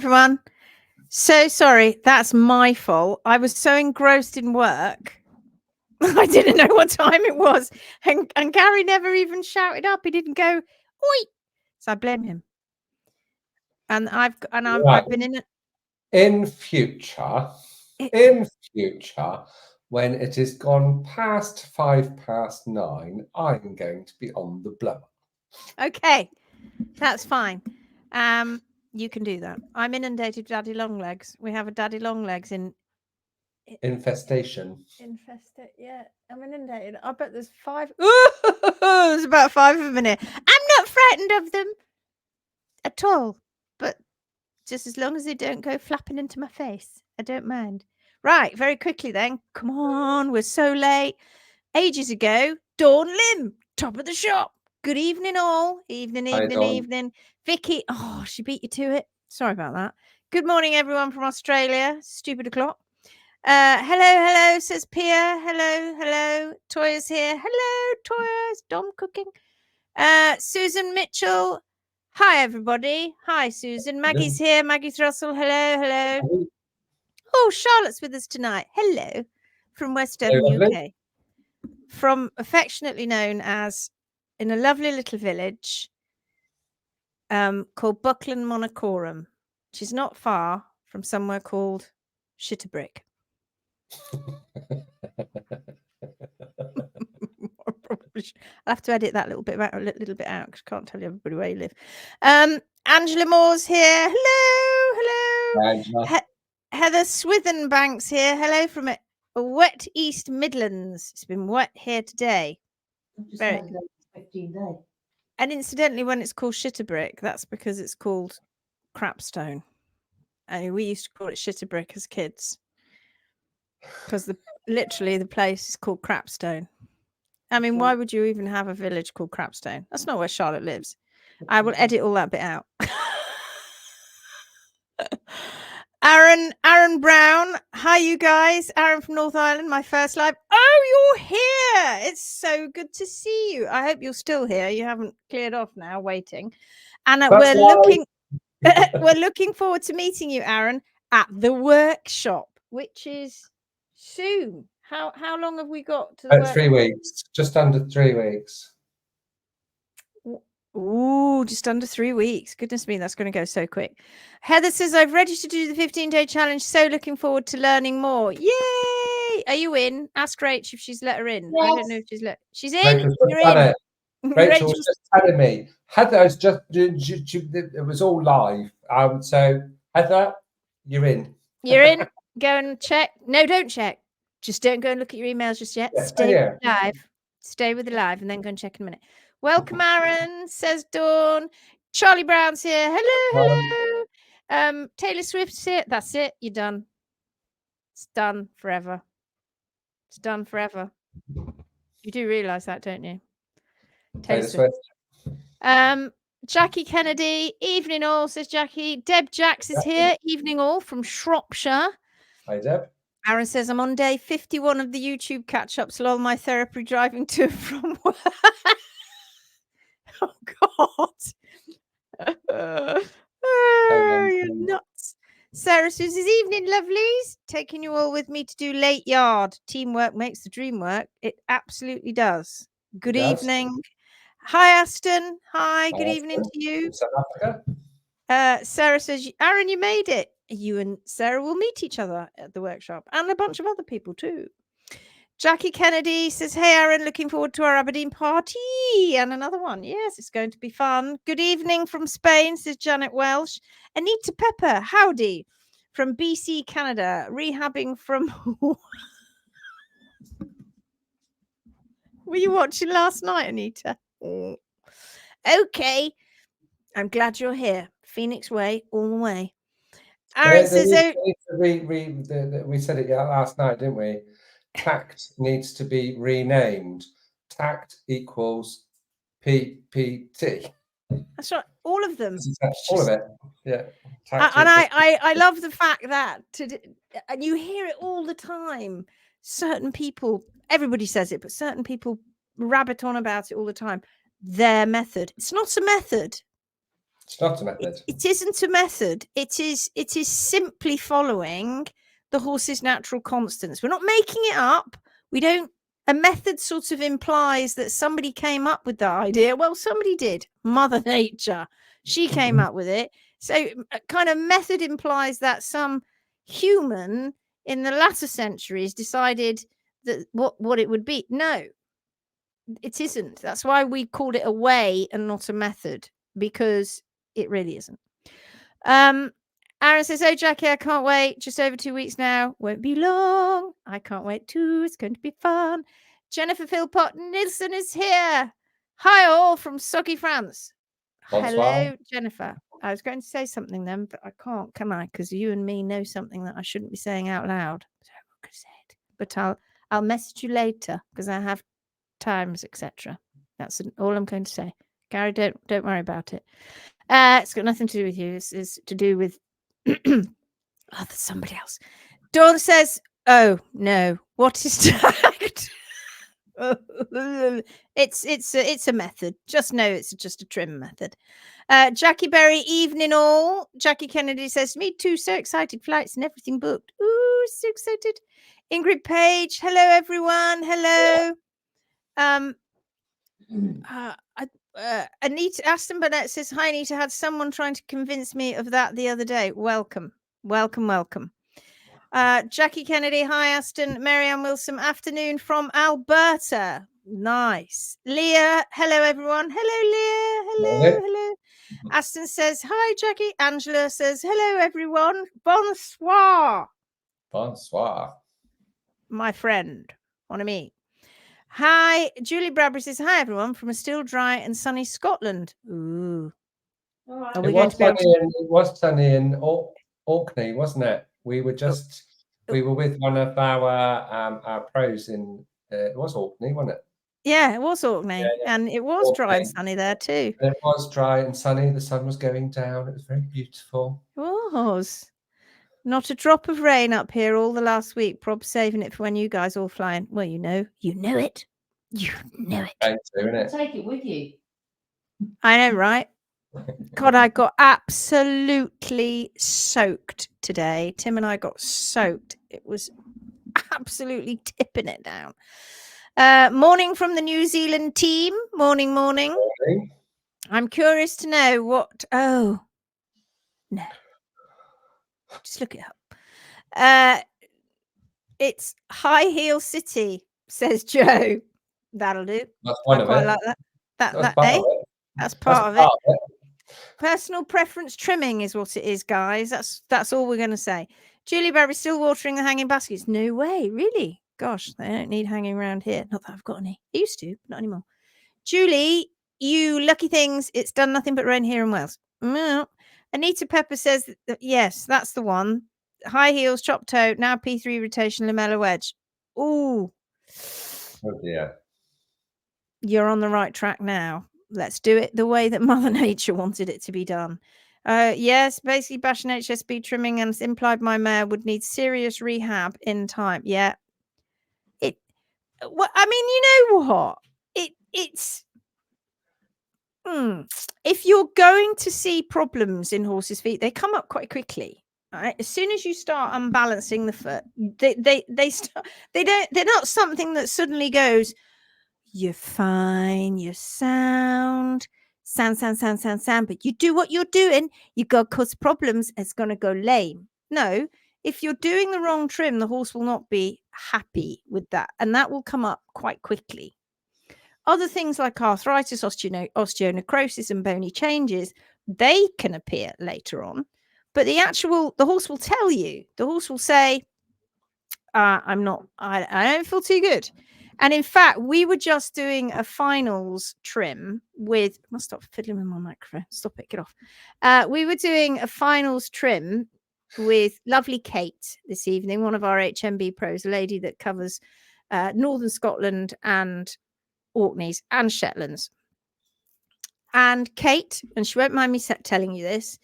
everyone. So sorry. That's my fault. I was so engrossed in work. I didn't know what time it was. And Garry never even shouted up. He didn't go, oi. So I blame him. And I've been in future, when it is gone past 9:05, I'm going to be on the blower. Okay. That's fine. You can do that. I'm inundated with daddy long legs. We have a daddy long legs infestation. Yeah, I'm inundated. I bet there's 5. There's about 5 of them in here. I'm not frightened of them at all, but just as long as they don't go flapping into my face, I don't mind. Right, very quickly then. Come on, we're so late. Ages ago, Dawn Lim, top of the shop. Good evening, all. Evening. Vicky, oh, she beat you to it. Sorry about that. Good morning, everyone from Australia. Stupid o'clock. Hello, says Pia. Hello. Toya's here. Hello, Toya. Is Dom cooking? Susan Mitchell. Hi, everybody. Hi, Susan. Maggie's here. Maggie's Russell. Hello. Oh, Charlotte's with us tonight. Hello. From West Devon, UK. From affectionately known as, in a lovely little village called Buckland Monacorum, which is not far from somewhere called Shitterbrick. I'll have to edit that little bit out because I can't tell you everybody where you live. Angela Moore's here. Hello. Heather Swithenbanks here. Hello from a wet East Midlands. It's been wet here today. Very. 15 days. And incidentally, when it's called Shitterbrick, that's because it's called crapstone. And we used to call it Shitterbrick as kids. Because literally the place is called Crapstone. I mean, why would you even have a village called Crapstone? That's not where Charlotte lives. I will edit all that bit out. Aaron Brown. Hi, you guys. Aaron from North Ireland, my first live. Oh, you're here. It's so good to see you. I hope you're still here. You haven't cleared off now, waiting. And we're looking forward to meeting you, Aaron, at the workshop, which is soon. How long have we got to the workshop? 3 weeks. Just under 3 weeks. Ooh, just under 3 weeks. Goodness me, that's going to go so quick. Heather says, I've registered to do the 15-day challenge. So looking forward to learning more. Yay! Are you in? Ask Rach if she's let her in. Yes. I don't know if she's in. You're in. Rachel was just telling me. Heather is just, it was all live. So Heather, you're in. You're in. Go and check. No, don't check. Just don't go and look at your emails just yet. Yeah, Stay live. Stay with the live and then go and check in a minute. Welcome, Aaron, says Dawn. Charlie Brown's here. Hello. Taylor Swift's here. That's it. You're done. It's done forever. It's done forever. You do realise that, don't you? Taylor Swift. Jackie Kennedy. Evening all, says Jackie. Deb Jacks is here. Evening all from Shropshire. Hi, Deb. Aaron says, I'm on day 51 of the YouTube catch-ups. Lol, my therapy driving to and from work. Oh, God. You're nuts. Sarah says, evening, lovelies. Taking you all with me to do late yard. Teamwork makes the dream work. It absolutely does. Good evening. Hi, Aston. Hi, good evening to you. South Africa. Sarah says, Aaron, you made it. You and Sarah will meet each other at the workshop and a bunch of other people too. Jackie Kennedy says, hey, Aaron, looking forward to our Aberdeen party. And another one. Yes, it's going to be fun. Good evening from Spain, says Janet Welsh. Anita Pepper, howdy. From BC, Canada. Rehabbing from... Were you watching last night, Anita? Okay. I'm glad you're here. Phoenix Way, all the way. Aaron says... we said it last night, didn't we? Tact needs to be renamed. Tact equals PPT. That's right. All of them. All of it. Yeah. And I love the fact that, and you hear it all the time. Certain people, everybody says it, but certain people rabbit on about it all the time. Their method. It's not a method. It's not a method. It isn't a method. It is simply following the horse's natural constants. We're not making it up. We don't. A method sort of implies that somebody came up with that idea. Well, somebody did. Mother Nature. She came up with it. So kind of method implies that some human in the latter centuries decided that what it would be. No, it isn't. That's why we called it a way and not a method, because it really isn't. Aaron says, "Oh, Jackie, I can't wait. Just over 2 weeks now. Won't be long. I can't wait too. It's going to be fun." Jennifer Philpott Nilsson is here. Hi, all from Soggy, France. Bonsoir. Hello, Jennifer. I was going to say something then, but I can't, can I? Because you and me know something that I shouldn't be saying out loud. So I'm not going to say it. But I'll message you later because I have times, etc. That's all I'm going to say. Garry, don't worry about it. It's got nothing to do with you. It's to do with there's somebody else. Dawn says, "Oh no, what is tagged?" It's a method. Just know it's just a trim method. Jackie Berry, evening all. Jackie Kennedy says, "Me too, so excited. Flights and everything booked. Ooh, so excited." Ingrid Page, hello everyone. Hello. Anita Aston Burnett says, "Hi Anita, had someone trying to convince me of that the other day. Welcome. Jackie Kennedy, hi Aston. Marianne Wilson, afternoon from Alberta. Nice. Leah, hello everyone. Hello Leah. Hello. Aston says, "Hi Jackie." Angela says, "Hello everyone. Bonsoir." My friend. Want to meet? Hi, Julie Bradbury says, "Hi everyone from a still dry and sunny Scotland." Ooh. It was sunny in Orkney, wasn't it? We were with one of our pros in it was Orkney, wasn't it? Yeah, it was Orkney, and it was Orkney. Dry and sunny there too. And it was dry and sunny. The sun was going down. It was very beautiful. It was. Not a drop of rain up here all the last week. Prob saving it for when you guys all flying. Well, you know it. You know it. Take it with you. I know, right? God, I got absolutely soaked today. Tim and I got soaked. It was absolutely tipping it down. Morning from the New Zealand team. Morning. I'm curious to know what... Oh, no. Just look it up. It's High Heel City, says Joe. That'll do. That's one I of quite it. like that. That's part of it. That's part of it. Personal preference trimming is what it is, guys. That's all we're going to say. Julie Berry still watering the hanging baskets. No way, really? Gosh, they don't need hanging around here. Not that I've got any. I used to, but not anymore. Julie, you lucky things. It's done nothing but rain here in Wales. No. Anita Pepper says, yes, that's the one. High heels, chop toe, now P3 rotation, lamella wedge. Ooh. Oh dear. You're on the right track now. Let's do it the way that Mother Nature wanted it to be done. Yes, basically bashing HSB trimming and implied my mare would need serious rehab in time. Yeah. I mean, you know what? It's if you're going to see problems in horses' feet, they come up quite quickly. Right? As soon as you start unbalancing the foot, they're not something that suddenly goes, "You're fine, you're sound, but you do what you're doing, you go cause problems, it's gonna go lame." No, if you're doing the wrong trim, the horse will not be happy with that, and that will come up quite quickly. Other things like arthritis, osteonecrosis, and bony changes, they can appear later on, but the horse will tell you. The horse will say, I don't feel too good. And in fact, we were just doing a finals trim with... I must stop fiddling with my microphone. Stop it. Get off. We were doing a finals trim with lovely Kate this evening, one of our HMB pros, a lady that covers Northern Scotland and Orkneys and Shetlands. And Kate, and she won't mind me telling you this,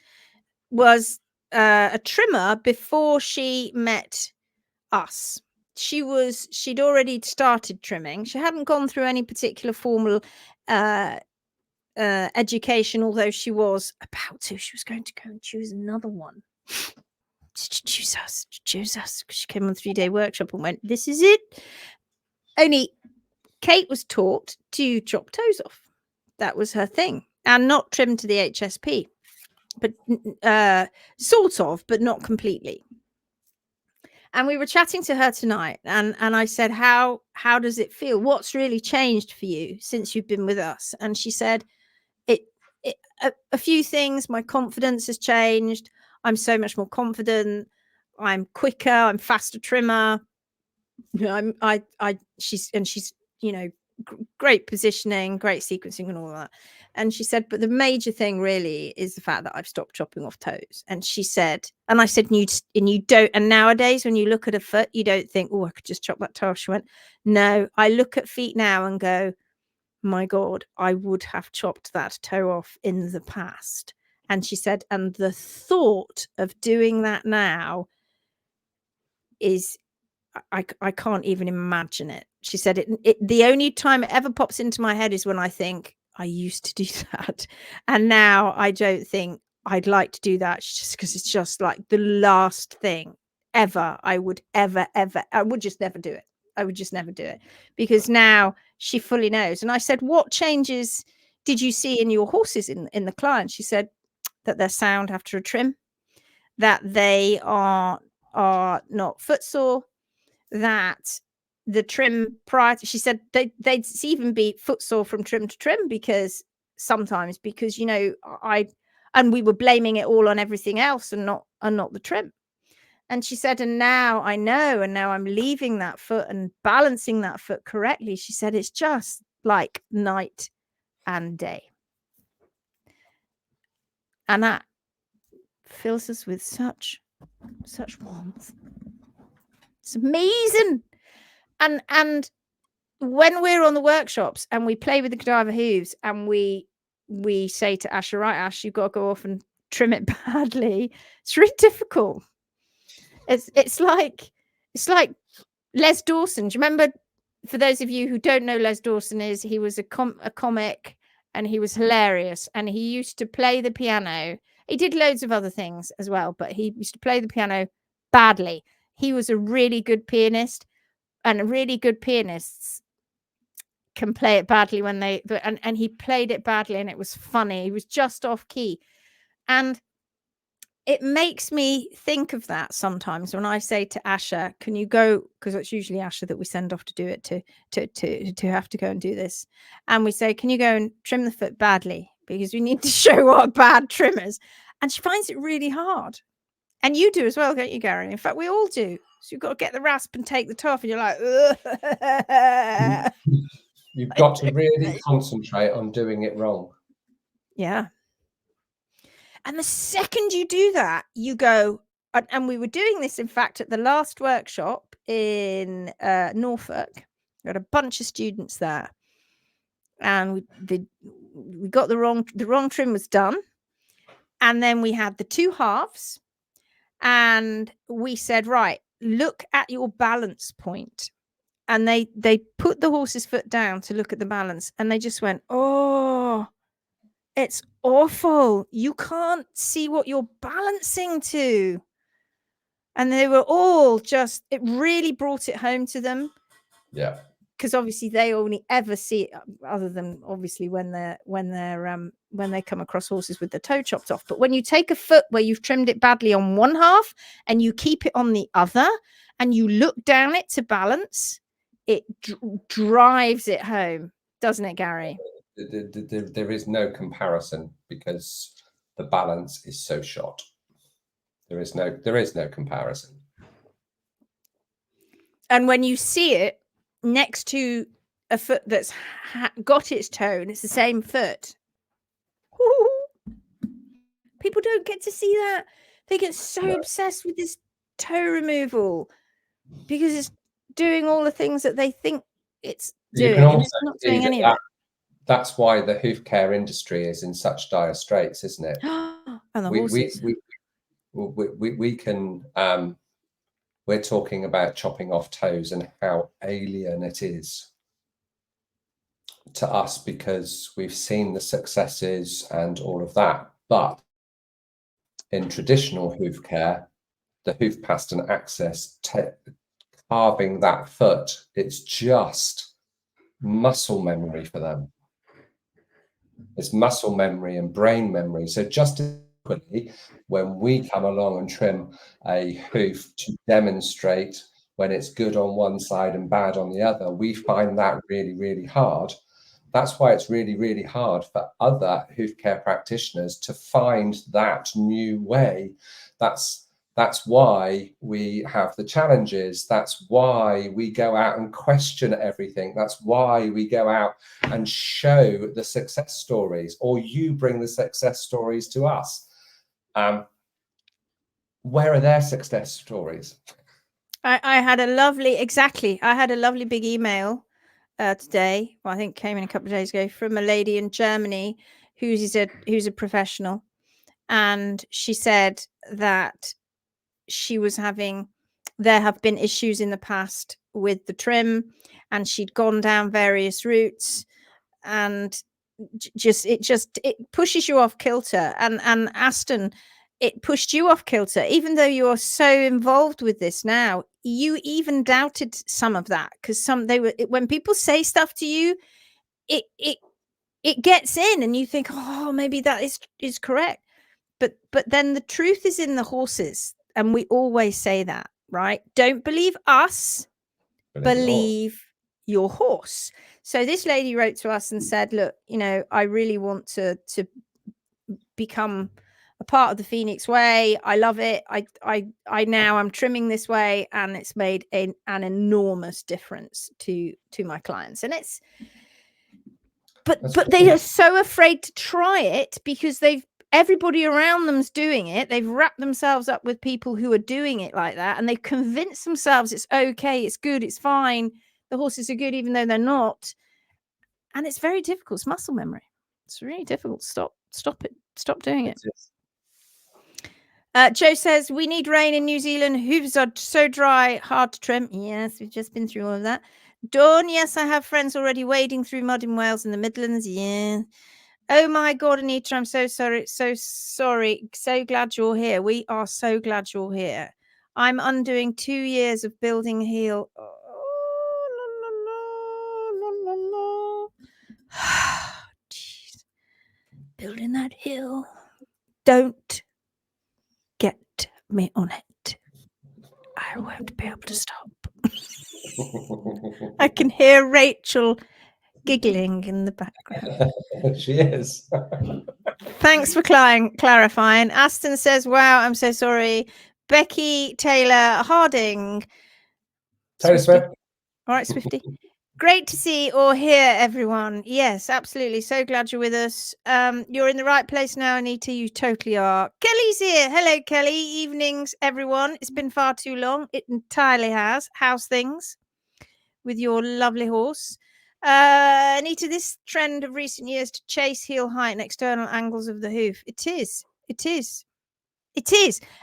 was a trimmer before she met us. She'd already started trimming. She hadn't gone through any particular formal education, although she was about to. She was going to go and choose another one. Choose us. She came on a 3-day workshop and went, this is it. Only Kate was taught to chop toes off. That was her thing. And not trim to the HSP. But sort of, but not completely. And we were chatting to her tonight, and I said, how does it feel? What's really changed for you since you've been with us? And she said, a few things. My confidence has changed. I'm so much more confident. I'm quicker. I'm faster trimmer. She's great positioning, great sequencing and all that. And she said, but the major thing really is the fact that I've stopped chopping off toes. And she said, and I said, and you don't, and nowadays when you look at a foot, you don't think, oh, I could just chop that toe off. She went, no, I look at feet now and go, my God, I would have chopped that toe off in the past. And she said, and the thought of doing that now is, I can't even imagine it. She said, the only time it ever pops into my head is when I think I used to do that. And now I don't think I'd like to do that, just because it's just like the last thing ever I would ever, I would just never do it. I would just never do it, because now she fully knows. And I said, what changes did you see in your horses in the client? She said that they're sound after a trim, that they are not footsore, that the trim prior to, she said they'd even be footsore from trim to trim, because sometimes, because and we were blaming it all on everything else and not the trim. And she said, and now I know, and now I'm leaving that foot and balancing that foot correctly. She said, it's just like night and day. And that fills us with such warmth. It's amazing. And when we're on the workshops and we play with the cadaver hooves and we say to Ash, right, Ash, you've got to go off and trim it badly. It's really difficult. It's like Les Dawson. Do you remember, for those of you who don't know, Les Dawson is, he was a comic, and he was hilarious, and he used to play the piano. He did loads of other things as well, but he used to play the piano badly. He was a really good pianist, and really good pianists can play it badly when they, and he played it badly and it was funny. He was just off key. And it makes me think of that sometimes when I say to Asha, can you go, because it's usually Asha that we send off to do it, to have to go and do this. And we say, can you go and trim the foot badly? Because we need to show what bad trimmers. And she finds it really hard. And you do as well, don't you, Garry? In fact, we all do. So you've got to get the rasp and take the toe off, and you're like, you've got to really concentrate on doing it wrong. Yeah. And the second you do that, you go, and we were doing this, in fact, at the last workshop in Norfolk. We had a bunch of students there, and we got the wrong trim was done, and then we had the two halves, and we said, right, look at your balance point. And they put the horse's foot down to look at the balance, and they just went, oh, it's awful. You can't see what you're balancing to. And they were all just, it really brought it home to them. Yeah. Because obviously they only ever see it, other than obviously when they come across horses with the toe chopped off. But when you take a foot where you've trimmed it badly on one half and you keep it on the other and you look down it to balance, it drives it home, doesn't it, Garry? There is no comparison, because the balance is so shot. There is no comparison. And when you see it next to a foot that's got its toe and it's the same foot, people don't get to see that. They get so obsessed with this toe removal because it's doing all the things that they think it's doing. You can also and it's not doing any of it. That's why the hoof care industry is in such dire straits, isn't it? And the horses. We can, we're talking about chopping off toes and how alien it is. to us because we've seen the successes and all of that. But in traditional hoof care, the hoof past and access, carving that foot, it's just muscle memory for them. It's muscle memory and brain memory. So just equally, when we come along and trim a hoof to demonstrate when it's good on one side and bad on the other, we find that really, really hard. That's why it's really, really hard for other hoof care practitioners to find that new way. That's why we have the challenges. That's why we go out and question everything. That's why we go out and show the success stories, or you bring the success stories to us. Where are their success stories? I had a lovely, I had a lovely big email today. Well, I think came in a couple of days ago from a lady in Germany who's a professional, and she said that she was there have been issues in the past with the trim, and she'd gone down various routes, and it pushes you off kilter. And Aston, it pushed you off kilter, even though you're so involved with this now. You even doubted some of that, because when people say stuff to you, it gets in, and you think, oh, maybe that is correct. But then the truth is in the horses, and we always say that, right? Don't believe us, believe your horse. So this lady wrote to us and said, look, I really want to become a part of the Phoenix way. I love it. I now I'm trimming this way, and it's made an enormous difference to my clients. And it's but they are so afraid to try it because everybody around them's doing it. They've wrapped themselves up with people who are doing it like that, and they've convinced themselves it's okay, it's good, it's fine. The horses are good even though they're not. And it's very difficult. It's muscle memory. It's really difficult to stop it. Stop doing it. Joe says, we need rain in New Zealand. Hooves are so dry, hard to trim. Yes, we've just been through all of that. Dawn, yes, I have friends already wading through mud in Wales and the Midlands. Yeah. Oh my God, Anita, I'm so sorry. So sorry. So glad you're here. We are so glad you're here. I'm undoing 2 years of building heel. Jeez. Building that hill. Don't get me on it. I won't be able to stop. I can hear Rachel giggling in the background. She is. Thanks for clarifying. Aston says, wow, I'm so sorry. Becky Taylor Harding. Taylor Swift. All right, Swifty. Great to see or hear everyone. Yes, absolutely. So glad you're with us. You're in the right place now, Anita. You totally are. Kelly's here. Hello, Kelly. Evenings, everyone. It's been far too long. It entirely has. How's things with your lovely horse? Anita, this trend of recent years to chase heel height and external angles of the hoof. It is.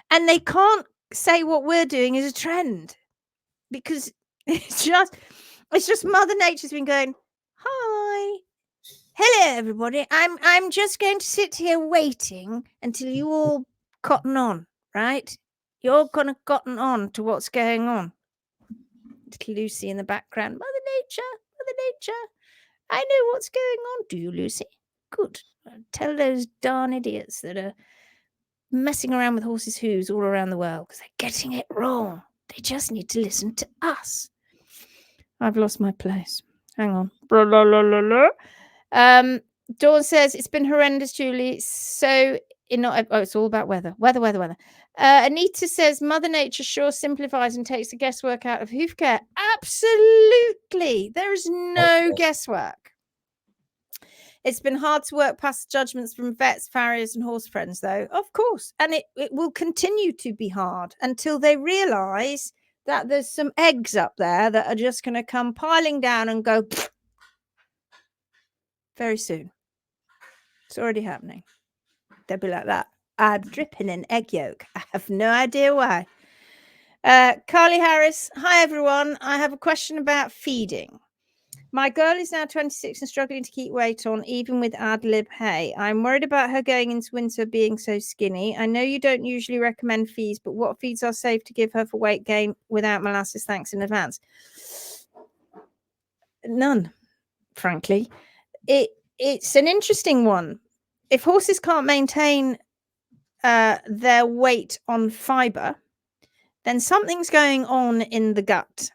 And they can't say what we're doing is a trend, because it's just Mother Nature's been going, hi, hello everybody, I'm just going to sit here waiting until you all cotton on, right? You're gonna cotton on to what's going on. Little Lucy in the background. Mother Nature, I know what's going on. Do you, Lucy? Good. Tell those darn idiots that are messing around with horses' hooves all around the world, because they're getting it wrong. They just need to listen to us. I've lost my place. Hang on. Dawn says, it's been horrendous, Julie. So, it's all about weather. Anita says, Mother Nature sure simplifies and takes the guesswork out of hoof care. Absolutely. There is no guesswork. It's been hard to work past judgments from vets, farriers, and horse friends, though. Of course. And it will continue to be hard until they realise that there's some eggs up there that are just going to come piling down and go very soon. It's already happening. They'll be like that. I'm dripping in egg yolk. I have no idea why. Carly Harris. Hi, everyone. I have a question about feeding. My girl is now 26 and struggling to keep weight on, even with ad-lib hay. I'm worried about her going into winter being so skinny. I know you don't usually recommend feeds, but what feeds are safe to give her for weight gain without molasses? Thanks in advance. None, frankly. It's an interesting one. If horses can't maintain their weight on fibre, then something's going on in the gut.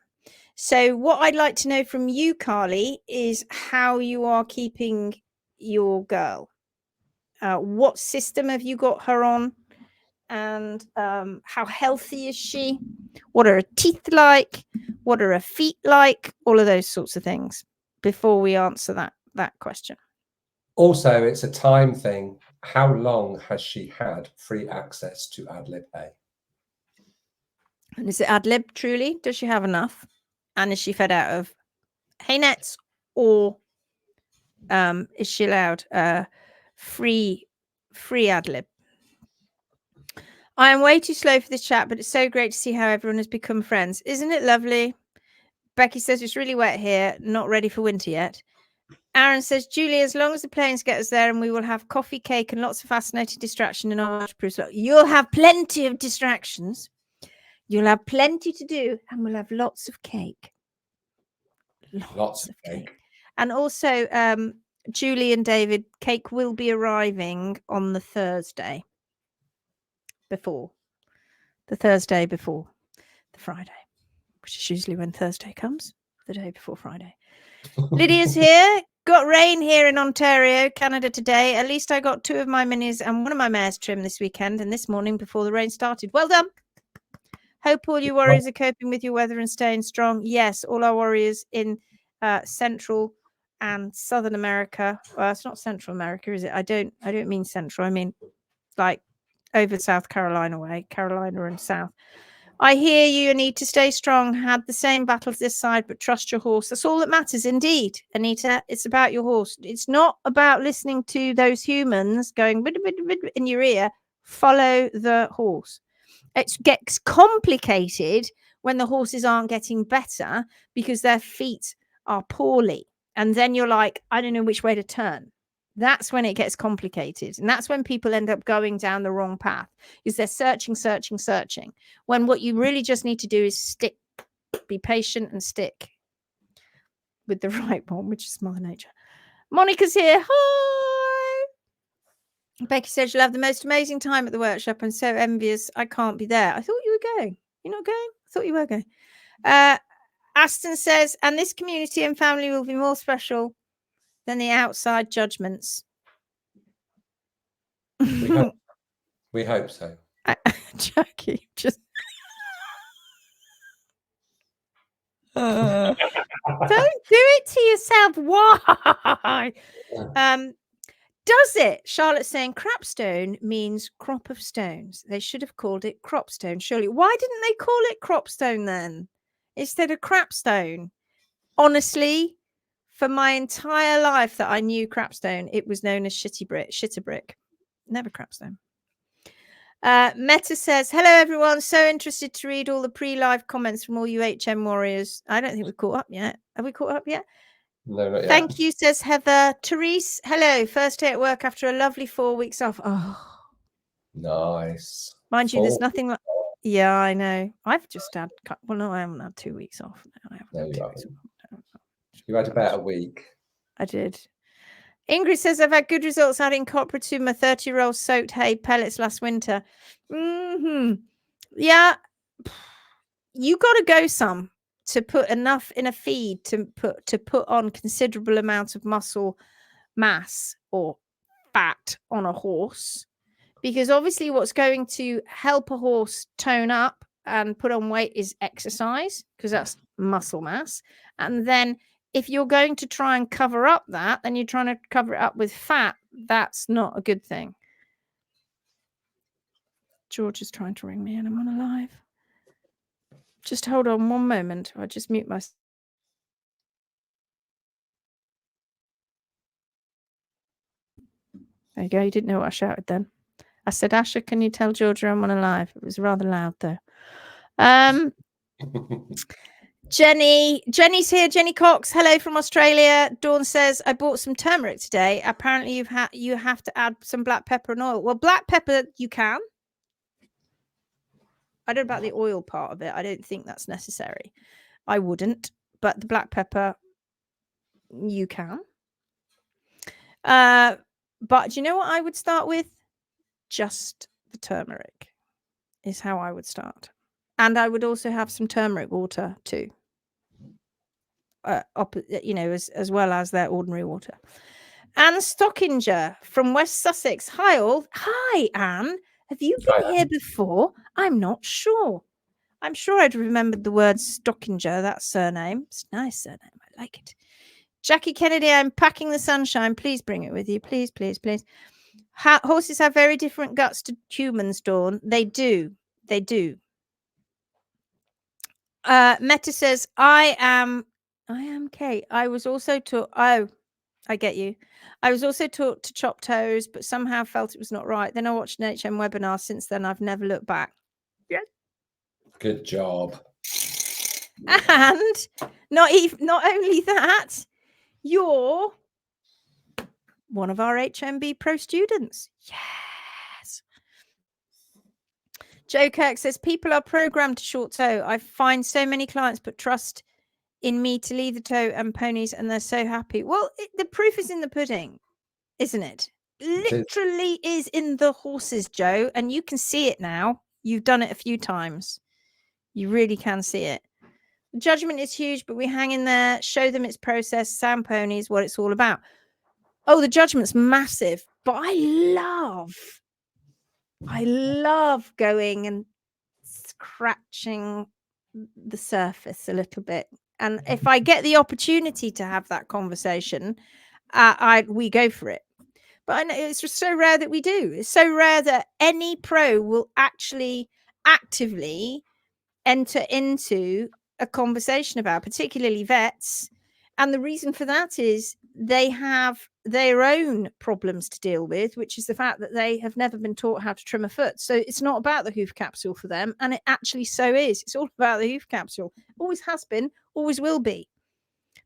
So what I'd like to know from you, Carly, is how you are keeping your girl. What system have you got her on? And how healthy is she? What are her teeth like? What are her feet like? All of those sorts of things before we answer that question. Also, it's a time thing. How long has she had free access to ad-lib hay? And is it ad-lib truly? Does she have enough? And is she fed out of hay nets, or is she allowed free ad-lib? I am way too slow for this chat, but it's so great to see how everyone has become friends. Isn't it lovely? Becky says it's really wet here, not ready for winter yet. Aaron says, Julie, as long as the planes get us there, and we will have coffee, cake, and lots of fascinating distraction in our waterproof. You'll have plenty of distractions. You'll have plenty to do, and we'll have lots of cake. Lots of cake. And also, Julie and David, cake will be arriving on the Thursday before. The Thursday before the Friday, which is usually when Thursday comes, the day before Friday. Lydia's here. Got rain here in Ontario, Canada today. At least I got 2 of my minis and 1 of my mares trimmed this weekend and this morning before the rain started. Well done. Hope all you warriors are coping with your weather and staying strong. Yes, all our warriors in Central and Southern America. Well, it's not Central America, is it? I don't mean Central. I mean like over South Carolina way, Carolina and South. I hear you need to stay strong. Had the same battles this side, but trust your horse. That's all that matters, indeed, Anita. It's about your horse. It's not about listening to those humans going in your ear. Follow the horse. It gets complicated when the horses aren't getting better because their feet are poorly. And then you're like, I don't know which way to turn. That's when it gets complicated. And that's when people end up going down the wrong path, because they're searching. When what you really just need to do is stick, be patient and stick with the right one, which is Mother Nature. Monica's here. Hi. Becky says you'll have the most amazing time at the workshop. I'm so envious. I can't be there. I thought you were going. You're not going? I thought you were going. Aston says, and this community and family will be more special than the outside judgments. We hope so. Jackie, just don't do it to yourself. Why? Does it? Charlotte's saying crapstone means crop of stones. They should have called it cropstone, surely. Why didn't they call it cropstone then instead of crapstone? Honestly, for my entire life that I knew crapstone, it was known as shitter brick. Never crapstone. Meta says, hello everyone, so interested to read all the pre-live comments from all you HM warriors. I don't think we've caught up yet. Have we caught up yet? No, not yet. Thank you, says Heather. Therese, hello, first day at work after a lovely 4 weeks off. Oh, nice. Mind you, there's nothing like, yeah, I know. I've just had, well, no, I haven't had 2 weeks off. No, you haven't. You had about a week. I did. Ingrid says, I've had good results adding copra to my 30-year-old soaked hay pellets last winter. Yeah. You got to go some to put enough in a feed to put on considerable amount of muscle mass or fat on a horse. Because obviously what's going to help a horse tone up and put on weight is exercise, because that's muscle mass. And then if you're going to try and cover up that, then you're trying to cover it up with fat. That's not a good thing. George is trying to ring me and I'm on a live. Just hold on one moment. I'll just mute myself. There you go. You didn't know what I shouted then. I said, Asha, can you tell Georgia I'm on a live? It was rather loud though. Jenny's here. Jenny Cox, hello from Australia. Dawn says, I bought some turmeric today. Apparently you have to add some black pepper and oil. Well, black pepper you can. I don't know about the oil part of it. I don't think that's necessary. I wouldn't, but the black pepper you can. But do you know what I would start with? Just the turmeric is how I would start. And I would also have some turmeric water too. As well as their ordinary water. Anne Stockinger from West Sussex. Hi all. Hi Anne. Have you been here before? I'm not sure. I'm sure I'd remembered the word Stockinger, that surname. It's a nice surname. I like it. Jackie Kennedy, I'm packing the sunshine. Please bring it with you. Please, please, please. Horses have very different guts to humans, Dawn. They do. They do. Meta says, I am Kate. I was also taught. Oh, I get you. I was also taught to chop toes, but somehow felt it was not right. Then I watched an HM webinar. Since then, I've never looked back. Yeah. Good job. And not only that, you're one of our HMB Pro students. Yes. Joe Kirk says, people are programmed to short toe. I find so many clients put trust in me to leave the toe and ponies, and they're so happy. Well, the proof is in the pudding, isn't it? Literally is in the horses, Joe, and you can see it now. You've done it a few times. You really can see it. The judgment is huge, but we hang in there, show them its process, sound ponies, what it's all about. Oh, the judgment's massive, but I love going and scratching the surface a little bit. And if I get the opportunity to have that conversation, we go for it. But I know it's just so rare that we do. It's so rare that any pro will actually actively enter into a conversation about, particularly vets. And the reason for that is they have their own problems to deal with, which is the fact that they have never been taught how to trim a foot. So it's not about the hoof capsule for them. And it actually so is. It's all about the hoof capsule. Always has been, always will be.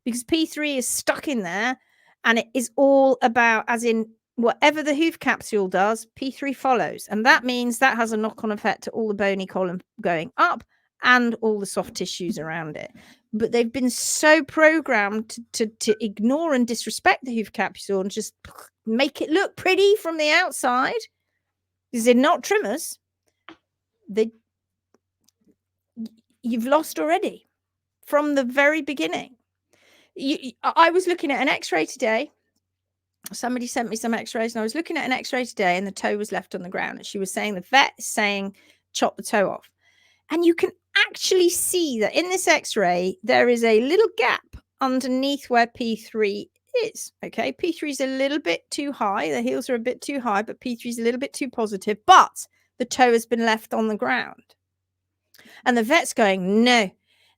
Because P3 is stuck in there, and it is all about, as in, whatever the hoof capsule does, P3 follows. And that means that has a knock-on effect to all the bony column going up and all the soft tissues around it. But they've been so programmed to ignore and disrespect the hoof capsule and just make it look pretty from the outside, because they're not trimmers. You've lost already from the very beginning. I was looking at an x-ray today. Somebody sent me some x-rays, and I was looking at an x-ray today, and the toe was left on the ground. And she was saying, the vet is saying, chop the toe off. And you can actually see that in this x-ray, there is a little gap underneath where P3 is. Okay, P3 is a little bit too high. The heels are a bit too high, but P3 is a little bit too positive. But the toe has been left on the ground. And the vet's going, no,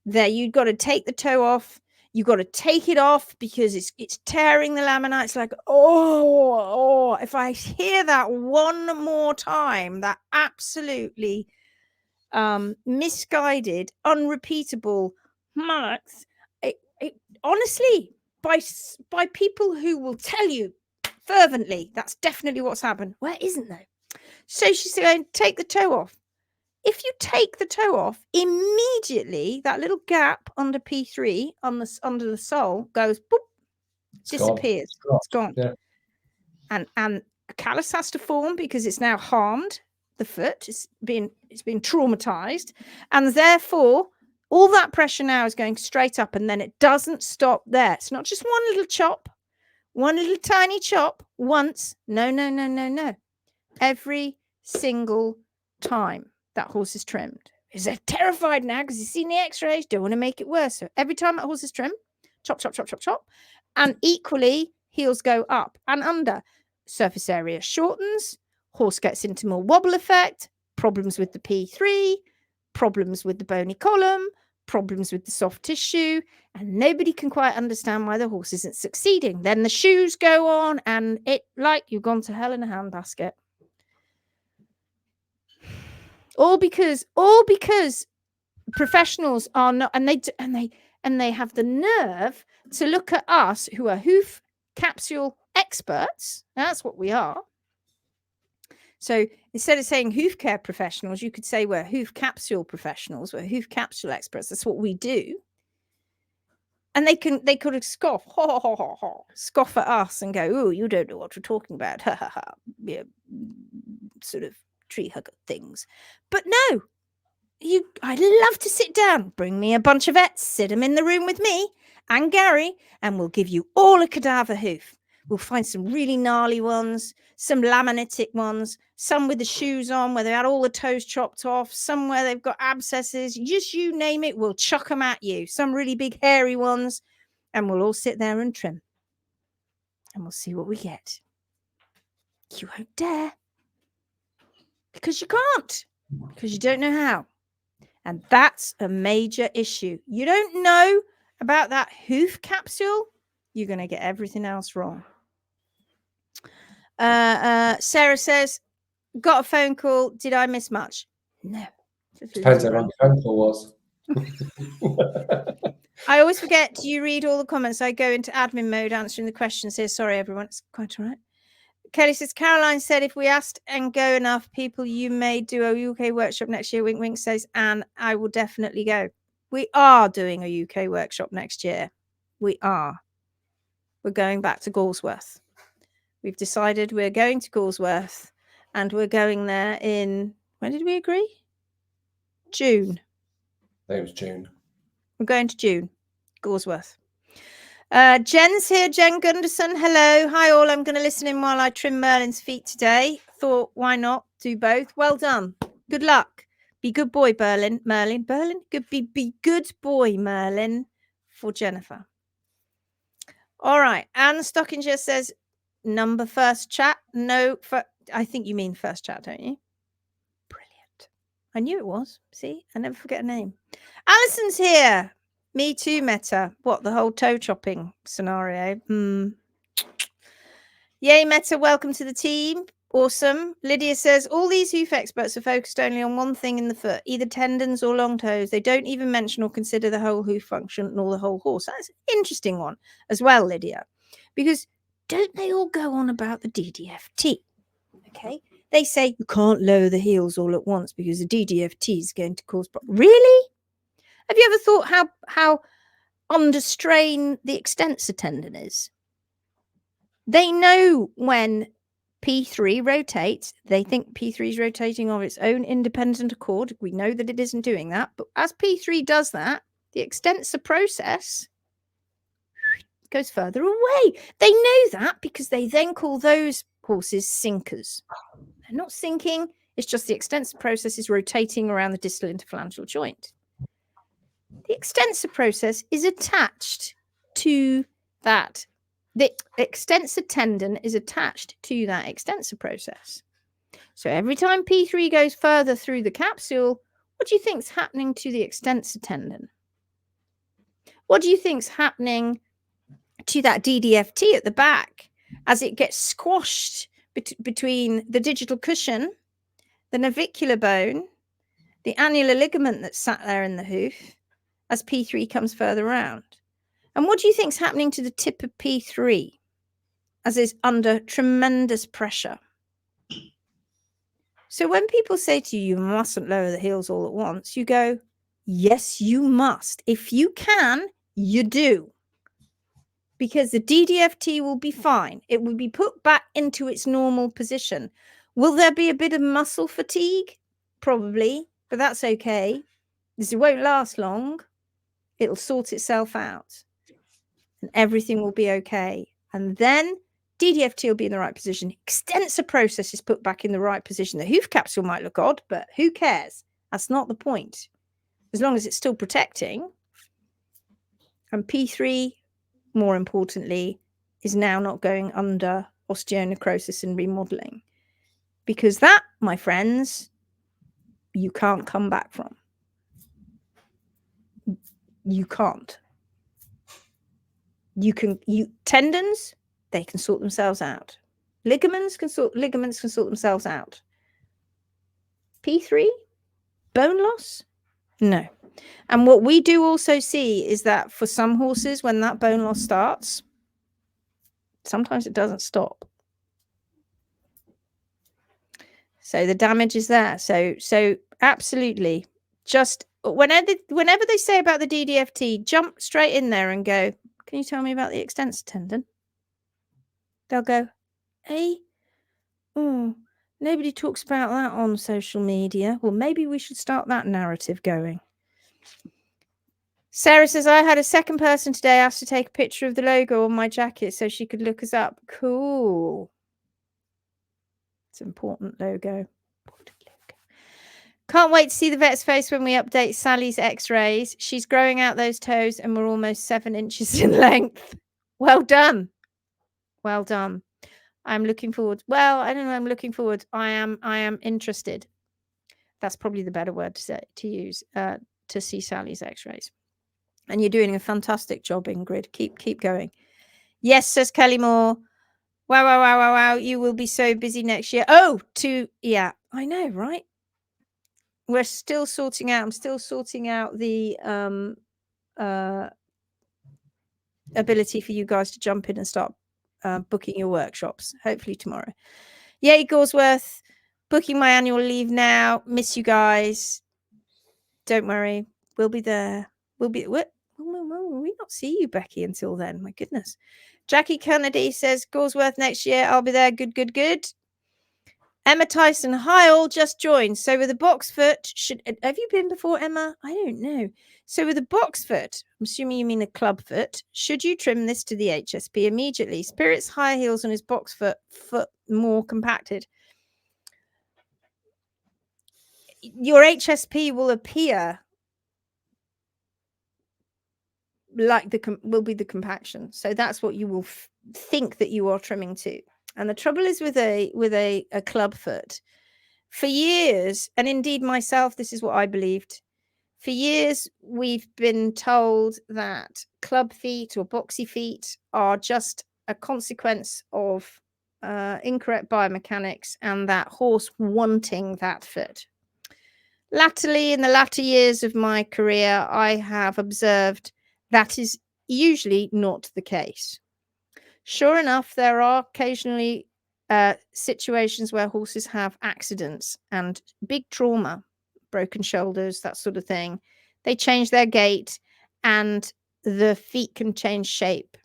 there, you've got to take the toe off. You've got to take it off because it's tearing the lamina. It's like, oh, if I hear that one more time, that absolutely misguided, unrepeatable marks, it honestly, by people who will tell you fervently that's definitely what's happened. Where isn't there? So she's going, take the toe off. If you take the toe off, immediately that little gap under P3 under the sole goes boop, disappears. It's gone. Yeah. And a callus has to form because it's now harmed the foot. It's been traumatized, and therefore all that pressure now is going straight up, and then it doesn't stop there. It's not just one little chop, one little tiny chop once. No. Every single time that horse is trimmed. They're terrified now because you've seen the x-rays, don't want to make it worse. So every time that horse is trimmed, chop. And equally, heels go up and under. Surface area shortens, horse gets into more wobble effect, problems with the P3, problems with the bony column, problems with the soft tissue, and nobody can quite understand why the horse isn't succeeding. Then the shoes go on, and it like you've gone to hell in a handbasket. All because professionals are not, and they have the nerve to look at us who are hoof capsule experts. That's what we are. So instead of saying hoof care professionals, you could say we're hoof capsule professionals, we're hoof capsule experts. That's what we do. And they could scoff, scoff at us and go, "Oh, you don't know what you're talking about, ha ha ha," yeah, sort of tree hugger things. But no, I'd love to sit down. Bring me a bunch of vets, sit them in the room with me and Garry, and we'll give you all a cadaver hoof. We'll find some really gnarly ones, some laminitic ones, some with the shoes on where they had all the toes chopped off, some where they've got abscesses. Just you name it, we'll chuck them at you. Some really big hairy ones, and we'll all sit there and trim. And we'll see what we get. You won't dare. Because you can't. Because you don't know how. And that's a major issue. You don't know about that hoof capsule, you're going to get everything else wrong. Sarah says, got a phone call. Did I miss much? No. Depends how long the phone call was. I always forget. Do you read all the comments? I go into admin mode answering the questions here. Sorry, everyone. It's quite all right. Kelly says, Caroline said, if we asked and go enough people, you may do a UK workshop next year. Wink, wink, says, and I will definitely go. We are doing a UK workshop next year. We are. We're going back to Galsworth. We've decided we're going to Galsworth, and we're going there in, when did we agree? June. I think it was June. We're going to June. Galsworth. Jen's here. Jen Gunderson. Hello. Hi, all. I'm going to listen in while I trim Merlin's feet today. Thought, why not do both? Well done. Good luck. Be good boy, Merlin. Good. Be good boy, Merlin, for Jennifer. All right. Anne Stockinger says, number first chat. No, I think you mean first chat, don't you? Brilliant. I knew it was. See, I never forget a name. Alison's here. Me too, Meta. What, the whole toe chopping scenario? Yay, Meta. Welcome to the team. Awesome. Lydia says, all these hoof experts are focused only on one thing in the foot, either tendons or long toes. They don't even mention or consider the whole hoof function nor the whole horse. That's an interesting one as well, Lydia. Because don't they all go on about the DDFT? Okay. They say you can't lower the heels all at once because the DDFT is going to cause problems. Really? Have you ever thought how under strain the extensor tendon is? They know when P3 rotates, they think P3 is rotating of its own independent accord. We know that it isn't doing that. But as P3 does that, the extensor process goes further away. They know that because they then call those horses sinkers. They're not sinking. It's just the extensor process is rotating around the distal interphalangeal joint. The extensor process is attached to that. The extensor tendon is attached to that extensor process. So every time P3 goes further through the capsule, what do you think is happening to the extensor tendon? What do you think is happening to that DDFT at the back as it gets squashed between the digital cushion, the navicular bone, the annular ligament that's sat there in the hoof, as P3 comes further around? And what do you think is happening to the tip of P3 as it's under tremendous pressure? So when people say to you, you mustn't lower the heels all at once, you go, yes, you must. If you can, you do. Because the DDFT will be fine. It will be put back into its normal position. Will there be a bit of muscle fatigue? Probably, but that's okay. This won't last long. It'll sort itself out. And everything will be okay. And then DDFT will be in the right position. Extensor process is put back in the right position. The hoof capsule might look odd, but who cares? That's not the point. As long as it's still protecting. And P3, more importantly, is now not going under osteonecrosis and remodeling. Because that, my friends, you can't come back from. You can't. Tendons, they can sort themselves out. Ligaments can sort themselves out. P3, bone loss? No. And what we do also see is that for some horses, when that bone loss starts, sometimes it doesn't stop. So the damage is there. So absolutely, just whenever they say about the DDFT, jump straight in there and go, can you tell me about the extensor tendon? They'll go, hey, oh, nobody talks about that on social media. Well, maybe we should start that narrative going. Sarah says, I had a second person today asked to take a picture of the logo on my jacket so she could look us up. Cool. It's an important logo. Can't wait to see the vet's face when we update Sally's x-rays. She's growing out those toes and we're almost 7 inches in length. Well done. Well done. I'm looking forward. Well, I don't know. I'm looking forward. I am interested. That's probably the better word to use to see Sally's x-rays. And you're doing a fantastic job, Ingrid. Keep going. Yes, says Kelly Moore. Wow. You will be so busy next year. Yeah, I know, right? We're still sorting out. I'm still sorting out the ability for you guys to jump in and start booking your workshops. Hopefully tomorrow. Yay, Gorsworth. Booking my annual leave now. Miss you guys. Don't worry. We'll be there. We'll we not see you, Becky, until then. My goodness. Jackie Kennedy says, Gorsworth next year. I'll be there. Good. Emma Tyson, hi all, just joined. So with a box foot, have you been before, Emma? I don't know. So with a box foot, I'm assuming you mean a club foot, should you trim this to the HSP immediately? Spirit's high heels on his box foot more compacted. Your HSP will appear like will be the compaction. So that's what you will think that you are trimming to. And the trouble is with a club foot, for years, and indeed myself, this is what I believed. For years, we've been told that club feet or boxy feet are just a consequence of incorrect biomechanics and that horse wanting that foot. Latterly, in the latter years of my career, I have observed that is usually not the case. Sure enough, there are occasionally situations where horses have accidents and big trauma, broken shoulders, that sort of thing. They change their gait and the feet can change shape.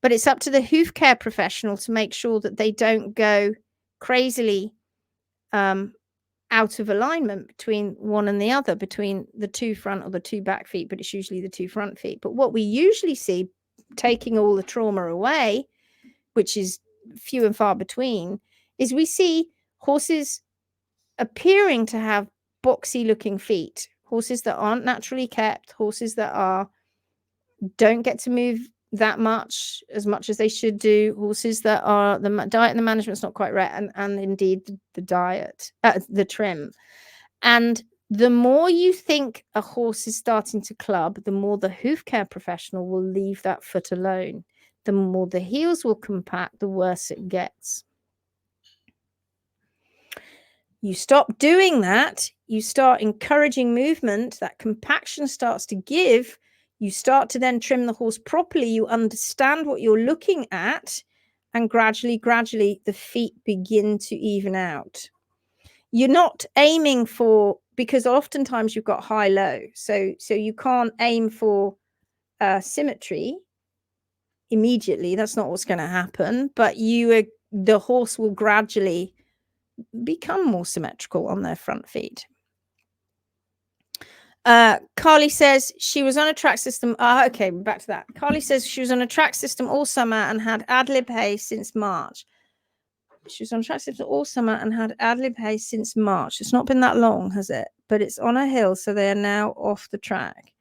But it's up to the hoof care professional to make sure that they don't go crazily out of alignment between one and the other, between the two front or the two back feet, but it's usually the two front feet. But what we usually see, taking all the trauma away, which is few and far between, is we see horses appearing to have boxy looking feet, horses that aren't naturally kept, horses that don't get to move that much as they should do, horses that are the diet and the management's not quite right, and indeed the diet, the trim. And the more you think a horse is starting to club, the more the hoof care professional will leave that foot alone. The more the heels will compact, the worse it gets. You stop doing that, you start encouraging movement, that compaction starts to give, you start to then trim the horse properly, you understand what you're looking at, and gradually, the feet begin to even out. You're not aiming for, because oftentimes you've got high-low, so you can't aim for symmetry immediately. That's not what's going to happen, but the horse will gradually become more symmetrical on their front feet. Carly says she was on a track system. Okay, back to that. Carly says she was on a track system all summer and had ad-lib hay since March. She was on a track system all summer and had ad-lib hay since March. It's not been that long, has it? But it's on a hill, so they are now off the track.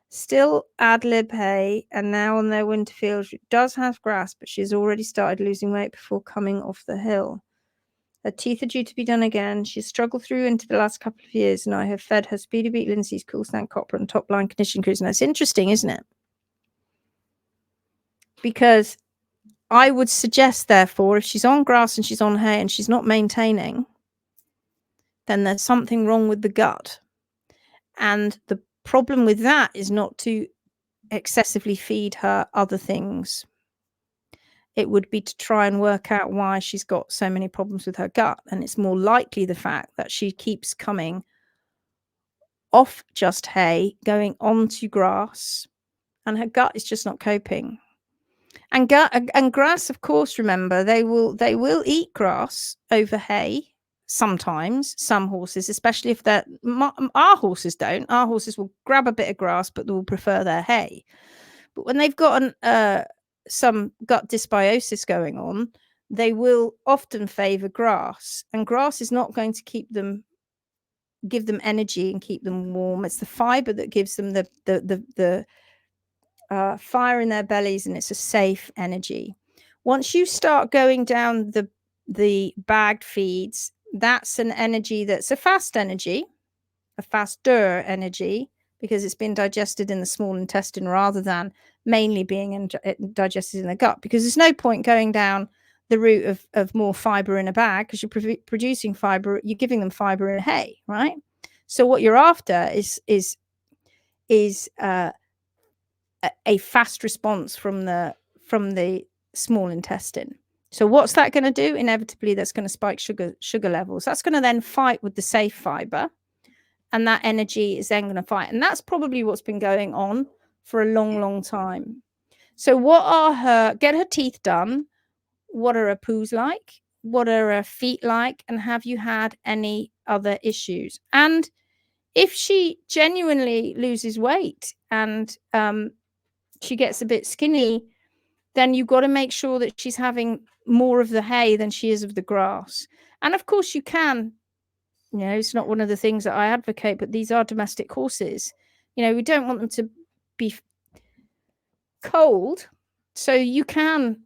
Still ad-lib hay, and now on their winter field, she does have grass, but she's already started losing weight before coming off the hill. Her teeth are due to be done again. She's struggled through into the last couple of years, and I have fed her Speedy Beat Lindsay's Cool Stand Copper and Top Line Condition Cruise. And that's interesting, isn't it? Because I would suggest, therefore, if she's on grass and she's on hay and she's not maintaining, then there's something wrong with the gut. And the problem with that is not to excessively feed her other things. It would be to try and work out why she's got so many problems with her gut. And it's more likely the fact that she keeps coming off just hay, going on to grass, and her gut is just not coping. And grass, of course, remember, they will eat grass over hay sometimes, some horses, especially if they're, our horses don't. Our horses will grab a bit of grass, but they will prefer their hay. But when they've got some gut dysbiosis going on, they will often favor grass, and grass is not going to give them energy and keep them warm. It's the fiber that gives them the fire in their bellies, and it's a safe energy. Once you start going down the bagged feeds, that's an energy that's a fast energy, a faster energy, because it's been digested in the small intestine rather than mainly being digested in the gut, because there's no point going down the route of more fiber in a bag, because you're producing fiber, you're giving them fiber in hay, right? So what you're after is a fast response from the small intestine. So what's that going to do? Inevitably, that's going to spike sugar levels. That's going to then fight with the safe fiber, and that energy is then going to fight. And that's probably what's been going on for a long time. So get her teeth done. What are her poos like? What are her feet like? And have you had any other issues? And if she genuinely loses weight and she gets a bit skinny, then you've got to make sure that she's having more of the hay than she is of the grass. And of course you can, it's not one of the things that I advocate, but these are domestic horses. We don't want them to be cold. So you can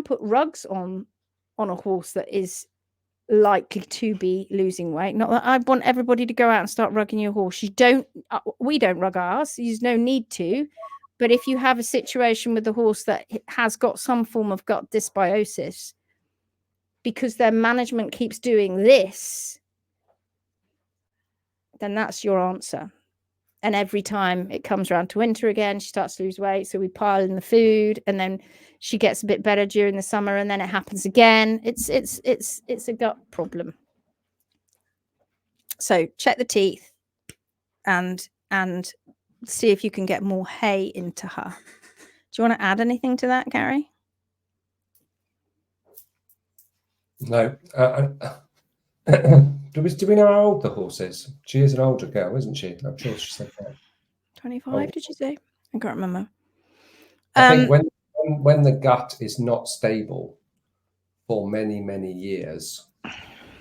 put rugs on a horse that is likely to be losing weight. Not that I want everybody to go out and start rugging your horse. We don't rug ours. There's no need to. But if you have a situation with the horse that has got some form of gut dysbiosis, because their management keeps doing this, then that's your answer. And every time it comes around to winter again, she starts to lose weight. So we pile in the food, and then she gets a bit better during the summer, and then it happens again. It's a gut problem. So check the teeth and see if you can get more hay into her. Do you want to add anything to that, Garry? No. Do we know how old the horse is? She is an older girl, isn't she? I'm sure she said that. 25, did you say? I can't remember. I think when the gut is not stable for many years,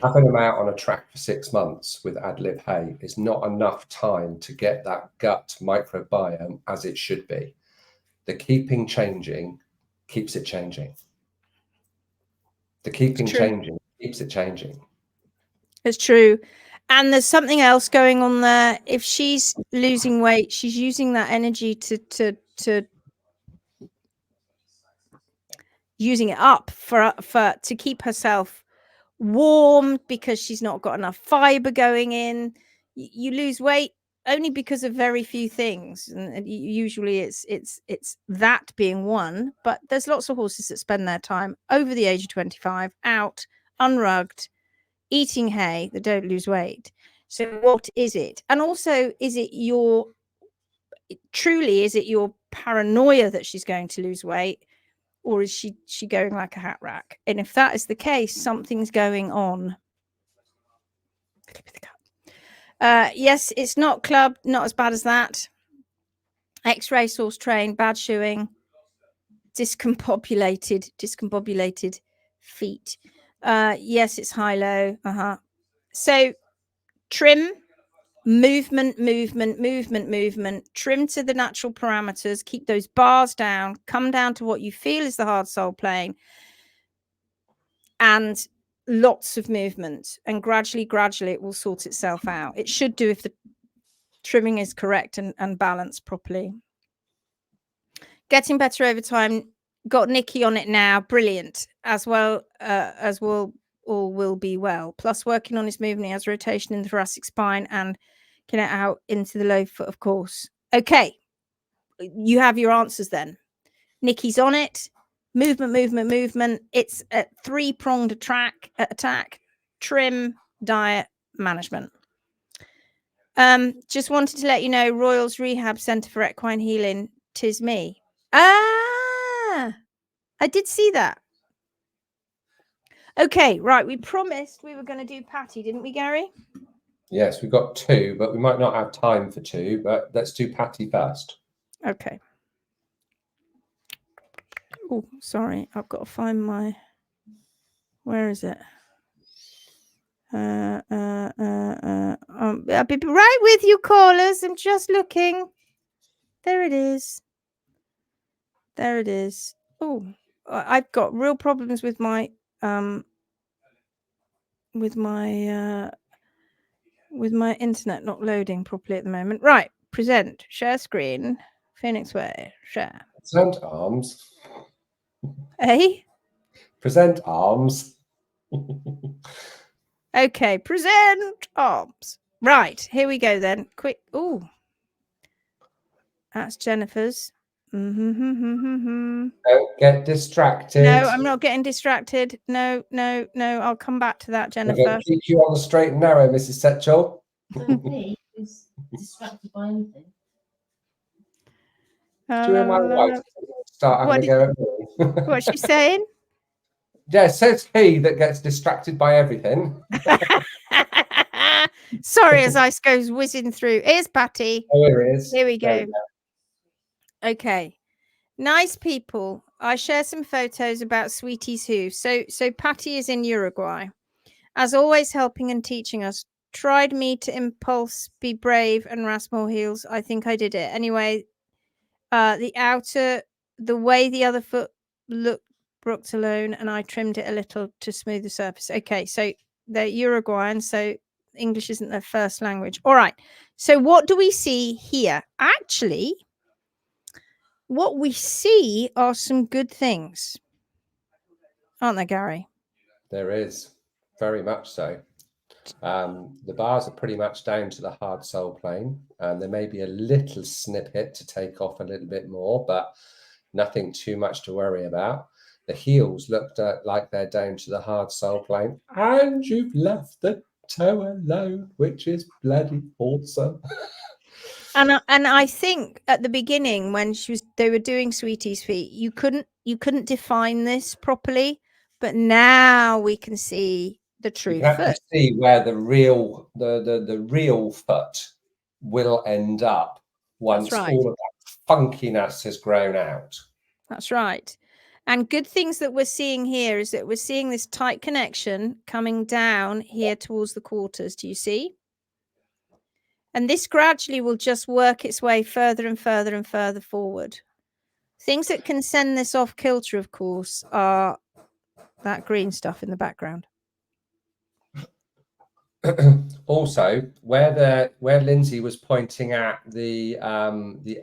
having them out on a track for 6 months with ad-lib hay is not enough time to get that gut microbiome as it should be. The keeping changing keeps it changing. The keeping changing keeps it changing. It's true. And there's something else going on there. If she's losing weight, she's using that energy to using it up to keep herself warm, because she's not got enough fiber going in. You lose weight only because of very few things, and usually it's that being one. But there's lots of horses that spend their time over the age of 25 out unrugged, eating hay, that don't lose weight. So what is it? And also, is it your paranoia that she's going to lose weight, or is she going like a hat rack? And if that is the case, something's going on. Yes, it's not club, not as bad as that. X-ray source train, bad shoeing, discombobulated feet. Yes, it's high-low. So trim, movement, trim to the natural parameters, keep those bars down, come down to what you feel is the hard sole plane, and lots of movement, and gradually it will sort itself out. It should do if the trimming is correct and balanced properly. Getting better over time. Got Nikki on it now. Brilliant. As well as all will be well. Plus working on his movement. He has rotation in the thoracic spine and Get it out into the low foot, of course. Okay. You have your answers then. Nikki's on it. Movement, movement, movement. It's a 3-pronged attack, trim, diet, management. Just wanted to let you know, Royals Rehab Centre for Equine Healing, 'tis me. Ah, I did see that. Okay, right. We promised we were going to do Patty, didn't we, Garry? Yes, we've got 2, but we might not have time for 2, but let's do Patty first. Okay. Oh, sorry. I've got to find my... Where is it? I'll be right with you, callers. I'm just looking. There it is. There it is. Oh, I've got real problems with my internet not loading properly at the moment. Right, present, share screen, Phoenix Way, share. Present arms. Hey. Present arms. Okay, present arms. Right, here we go then. Quick. Oh, that's Jennifer's. Don't get distracted. No, I'm not getting distracted. No. I'll come back to that, Jennifer. I'm going to keep you on the straight and narrow, Mrs. Setchell. Me is distracted by anything. Doing my wife start having a go at me. What's she saying? Yeah, says he that gets distracted by everything. Sorry, as ice goes whizzing through. Here's Patty. Oh, here it is. Here we go. Okay. Nice people. I share some photos about Sweetie's Hooves. So Patty is in Uruguay. As always, helping and teaching us. Tried me to impulse, be brave, and rasp more heels. I think I did it. Anyway, the way the other foot looked brooked alone, and I trimmed it a little to smooth the surface. Okay, so they're Uruguayan, so English isn't their first language. All right. So what do we see here? Actually, what we see are some good things, aren't there, Garry? There is, very much so. The bars are pretty much down to the hard sole plane, and there may be a little snippet to take off a little bit more, but nothing too much to worry about. The heels looked like they're down to the hard sole plane, and you've left the toe alone, which is bloody awesome. And I think at the beginning when they were doing Sweetie's feet, you couldn't define this properly, but now we can see the true You can foot. see where the real foot will end up once all of that funkiness has grown out. That's right. And good things that we're seeing here is that we're seeing this tight connection coming down here towards the quarters. Do you see? And this gradually will just work its way further and further and further forward. Things that can send this off kilter, of course, are that green stuff in the background. Also, where Lindsay was pointing at the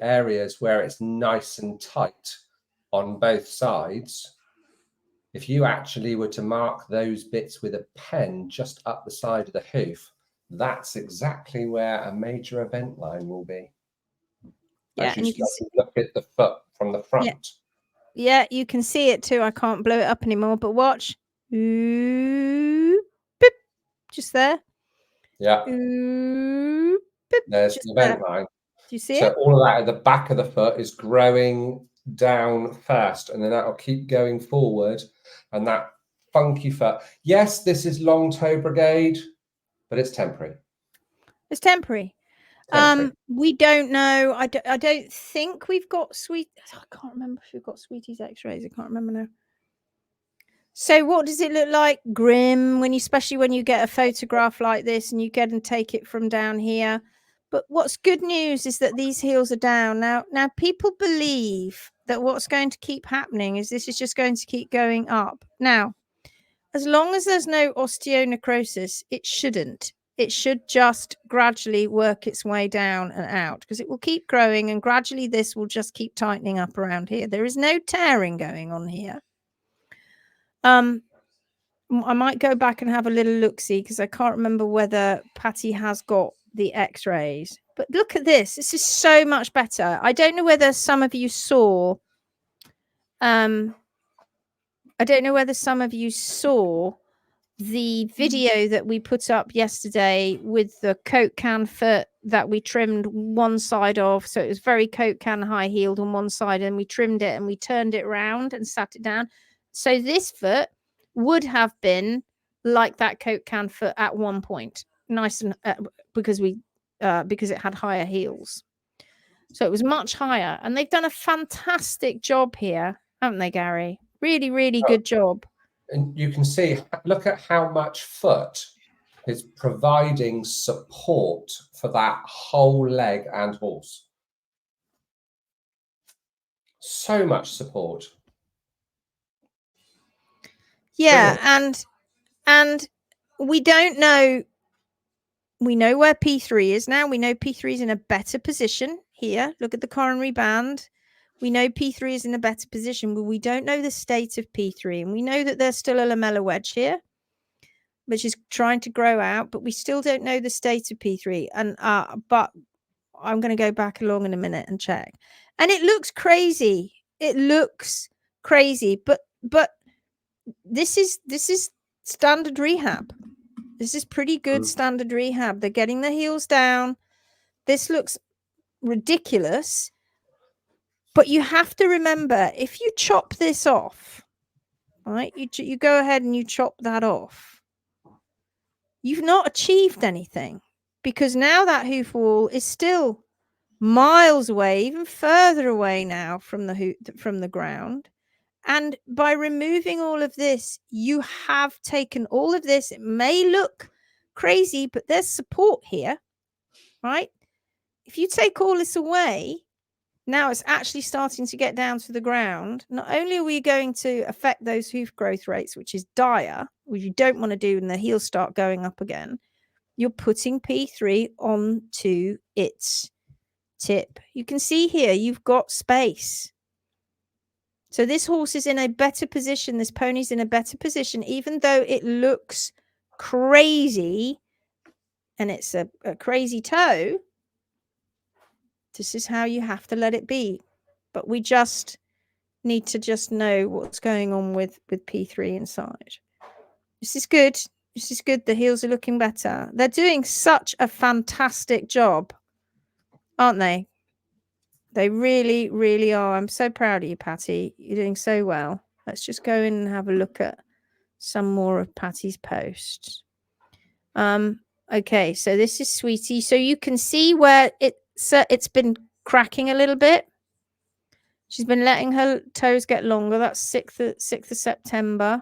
areas where it's nice and tight on both sides, if you actually were to mark those bits with a pen just up the side of the hoof, that's exactly where a major event line will be. Yeah, and you can look at the foot from the front. Yeah, you can see it too. I can't blow it up anymore, but watch. Ooh, boop, just there. Yeah. Ooh, boop, there's the event line. Do you see so it? All of that at the back of the foot is growing down first, and then that'll keep going forward. And that funky foot. Yes, this is long toe brigade, but it's temporary. It's temporary. We don't know. I don't think we've got I can't remember if we've got Sweetie's x-rays. I can't remember now. So what does it look like? Grim, especially when you get a photograph like this and you get and take it from down here. But what's good news is that these heels are down. Now people believe that what's going to keep happening is this is just going to keep going up. Now, as long as there's no osteonecrosis, it shouldn't. It should just gradually work its way down and out because it will keep growing and gradually this will just keep tightening up around here. There is no tearing going on here. I might go back and have a little look-see because I can't remember whether Patty has got the x-rays. But look at this. This is so much better. I don't know whether some of you saw the video that we put up yesterday with the Coke can foot that we trimmed one side of. So it was very Coke can high heeled on one side, and we trimmed it and we turned it around and sat it down. So this foot would have been like that Coke can foot at one point, nice and because it had higher heels. So it was much higher, and they've done a fantastic job here, haven't they, Garry? Really, really good job. And you can see, look at how much foot is providing support for that whole leg and horse. So much support. Yeah, Brilliant. and we don't know. We know where P3 is now. We know P3 is in a better position here. Look at the coronary band. We know P3 is in a better position, but we don't know the state of P3. And we know that there's still a lamellar wedge here, which is trying to grow out, but we still don't know the state of P3. And but I'm going to go back along in a minute and check. And it looks crazy. It looks crazy, but this is standard rehab. This is pretty good standard rehab. They're getting the heels down. This looks ridiculous. But you have to remember, if you chop this off, right? You go ahead and you chop that off. You've not achieved anything, because now that hoof wall is still miles away, even further away now from the ground. And by removing all of this, you have taken all of this. It may look crazy, but there's support here, right? If you take all this away, now it's actually starting to get down to the ground. Not only are we going to affect those hoof growth rates, which is dire, which you don't want to do when the heels start going up again, you're putting P3 onto its tip. You can see here, you've got space. So this horse is in a better position. This pony's in a better position, even though it looks crazy and it's a crazy toe. This is how you have to let it be. But we just need to just know what's going on with P3 inside. This is good. This is good. The heels are looking better. They're doing such a fantastic job, aren't they? They really, really are. I'm so proud of you, Patty. You're doing so well. Let's just go in and have a look at some more of Patty's posts. Okay, so this is Sweetie. So you can see where it's been cracking a little bit. She's been letting her toes get longer. That's 6th of September.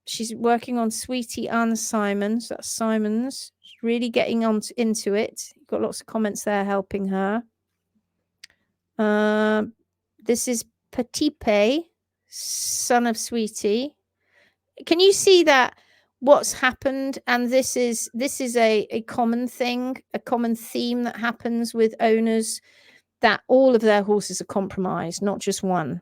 She's working on Sweetie and Simon's. That's Simon's. She's really getting into it. Got lots of comments there helping her. This is Petipe, son of Sweetie. Can you see that what's happened? And this is a common thing, a common theme that happens with owners, that all of their horses are compromised, not just one.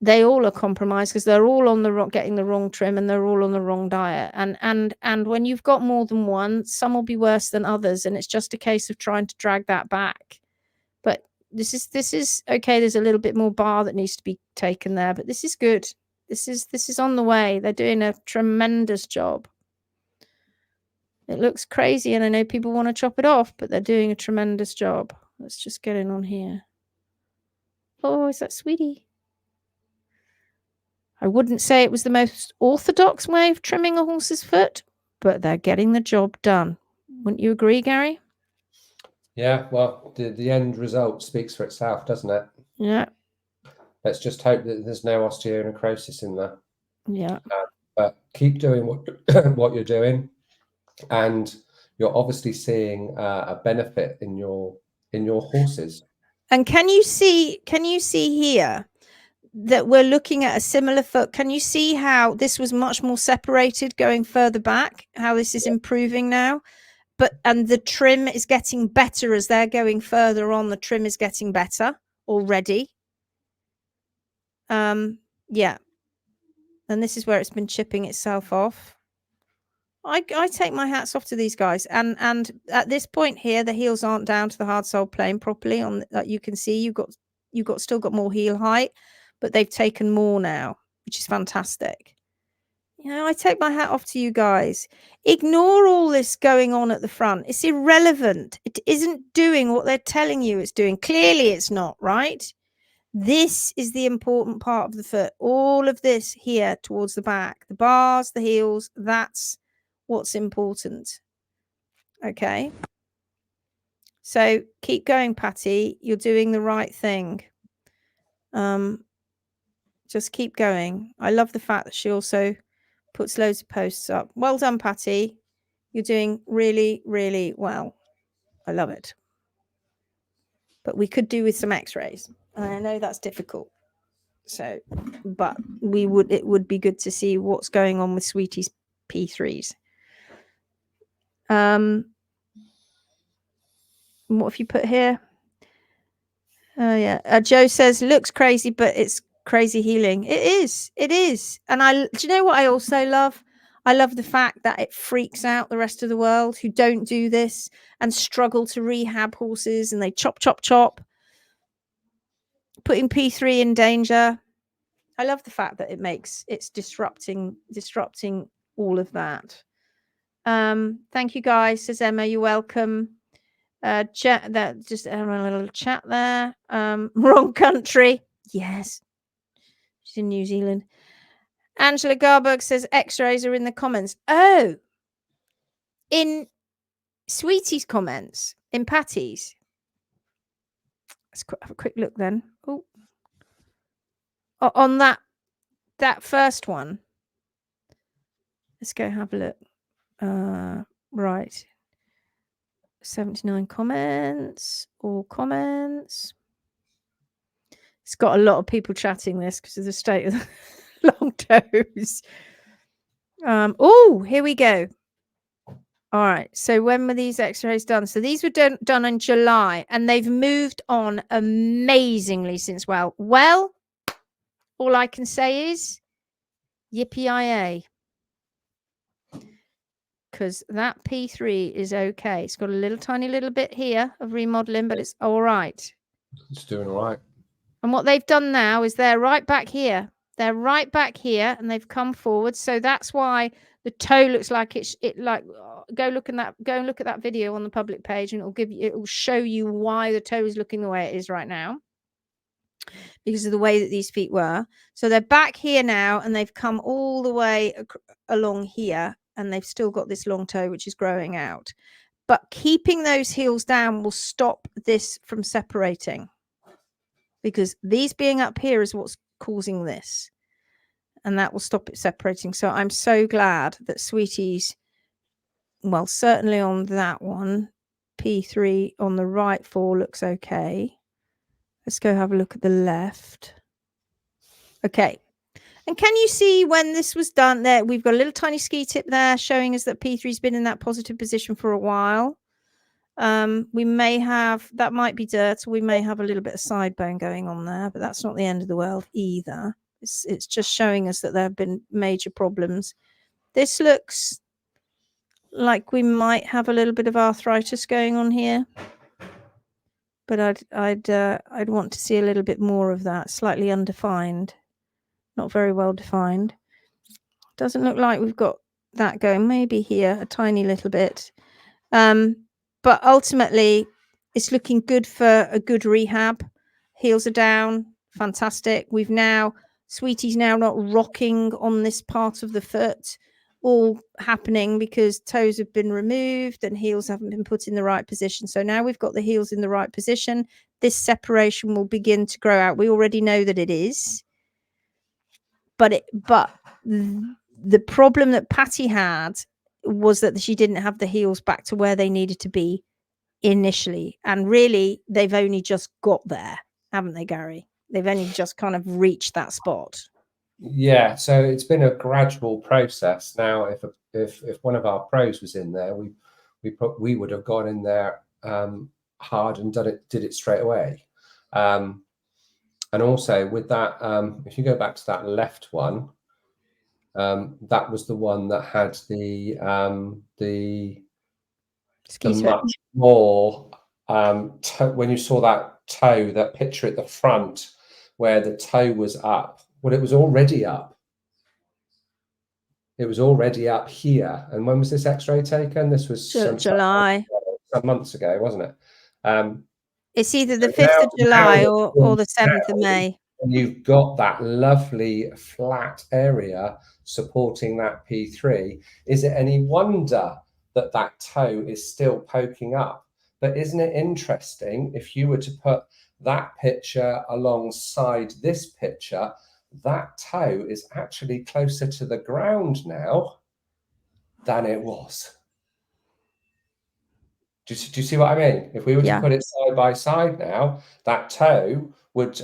They all are compromised because they're all on the getting the wrong trim, and they're all on the wrong diet. And when you've got more than one, some will be worse than others, and it's just a case of trying to drag that back. But this is okay. There's a little bit more bar that needs to be taken there, but this is good. This is on the way. They're doing a tremendous job. It looks crazy, and I know people want to chop it off, but they're doing a tremendous job. Let's just get in on here. Oh, is that Sweetie? I wouldn't say it was the most orthodox way of trimming a horse's foot, but they're getting the job done. Wouldn't you agree, Garry? Yeah, well, the end result speaks for itself, doesn't it? Yeah. Let's just hope that there's no osteonecrosis in there. Yeah. But keep doing what you're doing, and you're obviously seeing a benefit in your horses. And can you see here that we're looking at a similar foot? Can you see how this was much more separated going further back, how this is improving now? And the trim is getting better as they're going further on. The trim is getting better already. Yeah. And this is where it's been chipping itself off. I take my hats off to these guys, and at this point here, the heels aren't down to the hard sole plane properly. On that, you can see you've still got more heel height, but they've taken more now, which is fantastic. You know, I take my hat off to you guys. Ignore all this going on at the front. It's irrelevant. It isn't doing what they're telling you it's doing. Clearly, it's not, right? This is the important part of the foot. All of this here towards the back, the bars, the heels, that's what's important. Okay. So keep going, Patty. You're doing the right thing. Just keep going. I love the fact that she also puts loads of posts up. Well done, Patty. You're doing really, really well. I love it. But we could do with some x-rays. I know that's difficult. So, but it would be good to see what's going on with Sweetie's P3s. What have you put here? Oh yeah. Joe says looks crazy, but it's crazy healing. It is. And do you know what I also love? I love the fact that it freaks out the rest of the world who don't do this and struggle to rehab horses, and they chop, putting P3 in danger. I love the fact that it's disrupting all of that. Thank you guys, says Emma. You're welcome. Chat that just a little chat there. Wrong country. Yes. She's in New Zealand. Angela Garberg says x-rays are in the comments. Oh, in Sweetie's comments, in Patty's. Let's have a quick look then. Oh, on that first one. Let's go have a look. Right. 79 comments. All comments. It's got a lot of people chatting this because of the state of the long toes. Oh, here we go. All right. So when were these x-rays done? So these were done in July, and they've moved on amazingly since. Well, all I can say is yippee-yi-yay. Because that P3 is okay. It's got a tiny little bit here of remodeling, but it's all right. It's doing all right. And what they've done now is they're right back here. They're right back here, and they've come forward. So that's why the toe looks like go look at that video on the public page, and it will show you why the toe is looking the way it is right now, because of the way that these feet were. So they're back here now, and they've come all the way along here, and they've still got this long toe which is growing out. But keeping those heels down will stop this from separating, because these being up here is what's causing this, and that will stop it separating. So I'm so glad that Sweetie's, well, certainly on that one, P3 on the right 4 looks okay. Let's go have a look at the left. Okay. And can you see when this was done there? We've got a little tiny ski tip there showing us that P3's been in that positive position for a while. We may have, that might be dirt, or we may have a little bit of side bone going on there, but that's not the end of the world either. It's just showing us that there have been major problems. This looks like we might have a little bit of arthritis going on here, but I'd want to see a little bit more of that. Slightly undefined, not very well defined. Doesn't look like we've got that going. Maybe here a tiny little bit, but ultimately it's looking good for a good rehab. Heels are down, fantastic. Sweetie's now not rocking on this part of the foot, all happening because toes have been removed and heels haven't been put in the right position. So now we've got the heels in the right position. This separation will begin to grow out. We already know that it is, but the problem that Patty had was that she didn't have the heels back to where they needed to be initially. And really, they've only just got there, haven't they, Garry? They've only just kind of reached that spot. Yeah, so it's been a gradual process. Now, if one of our pros was in there, we would have gone in there hard and did it straight away. And also with that, if you go back to that left one, that was the one that had the Ski switch. much more when you saw that toe, that picture at the front where the toe was up. Well, it was already up. It was already up here. And when was this X-ray taken? This was July. some months ago, wasn't it? It's either the So 5th of July now or the 7th of May. And you've got that lovely flat area supporting that P3. Is it any wonder that that toe is still poking up? But isn't it interesting if you were to put that picture alongside this picture, that toe is actually closer to the ground now than it was. Do you see what I mean? If we were to put it side by side now, that toe would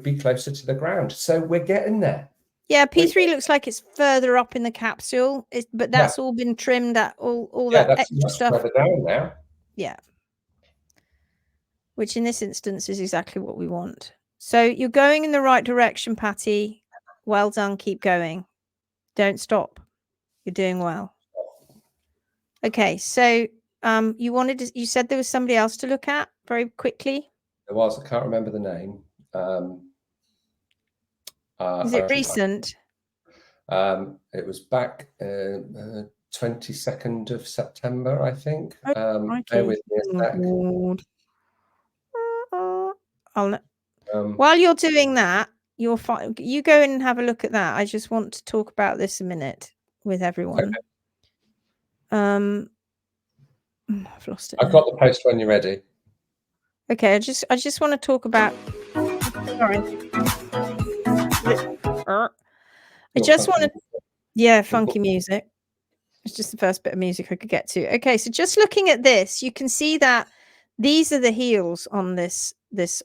be closer to the ground. So we're getting there. Yeah, P3 looks like it's further up in the capsule, but that's all been trimmed. That all that that's extra stuff further down now. Yeah, which in this instance is exactly what we want. So you're going in the right direction, Patty. Well done. Keep going. Don't stop. You're doing well. Okay, so you said there was somebody else to look at very quickly. There was. I can't remember the name. Is it recent? It was back 22nd of September, I think. Bear with me a sec. While you're doing that, you go in and have a look at that. I just want to talk about this a minute with everyone. Okay. I've lost it. I've got the post when you're ready. Okay, I just want to talk about. Sorry. I just want to. Yeah, funky music. It's just the first bit of music I could get to. Okay, so just looking at this, you can see that these are the heels on this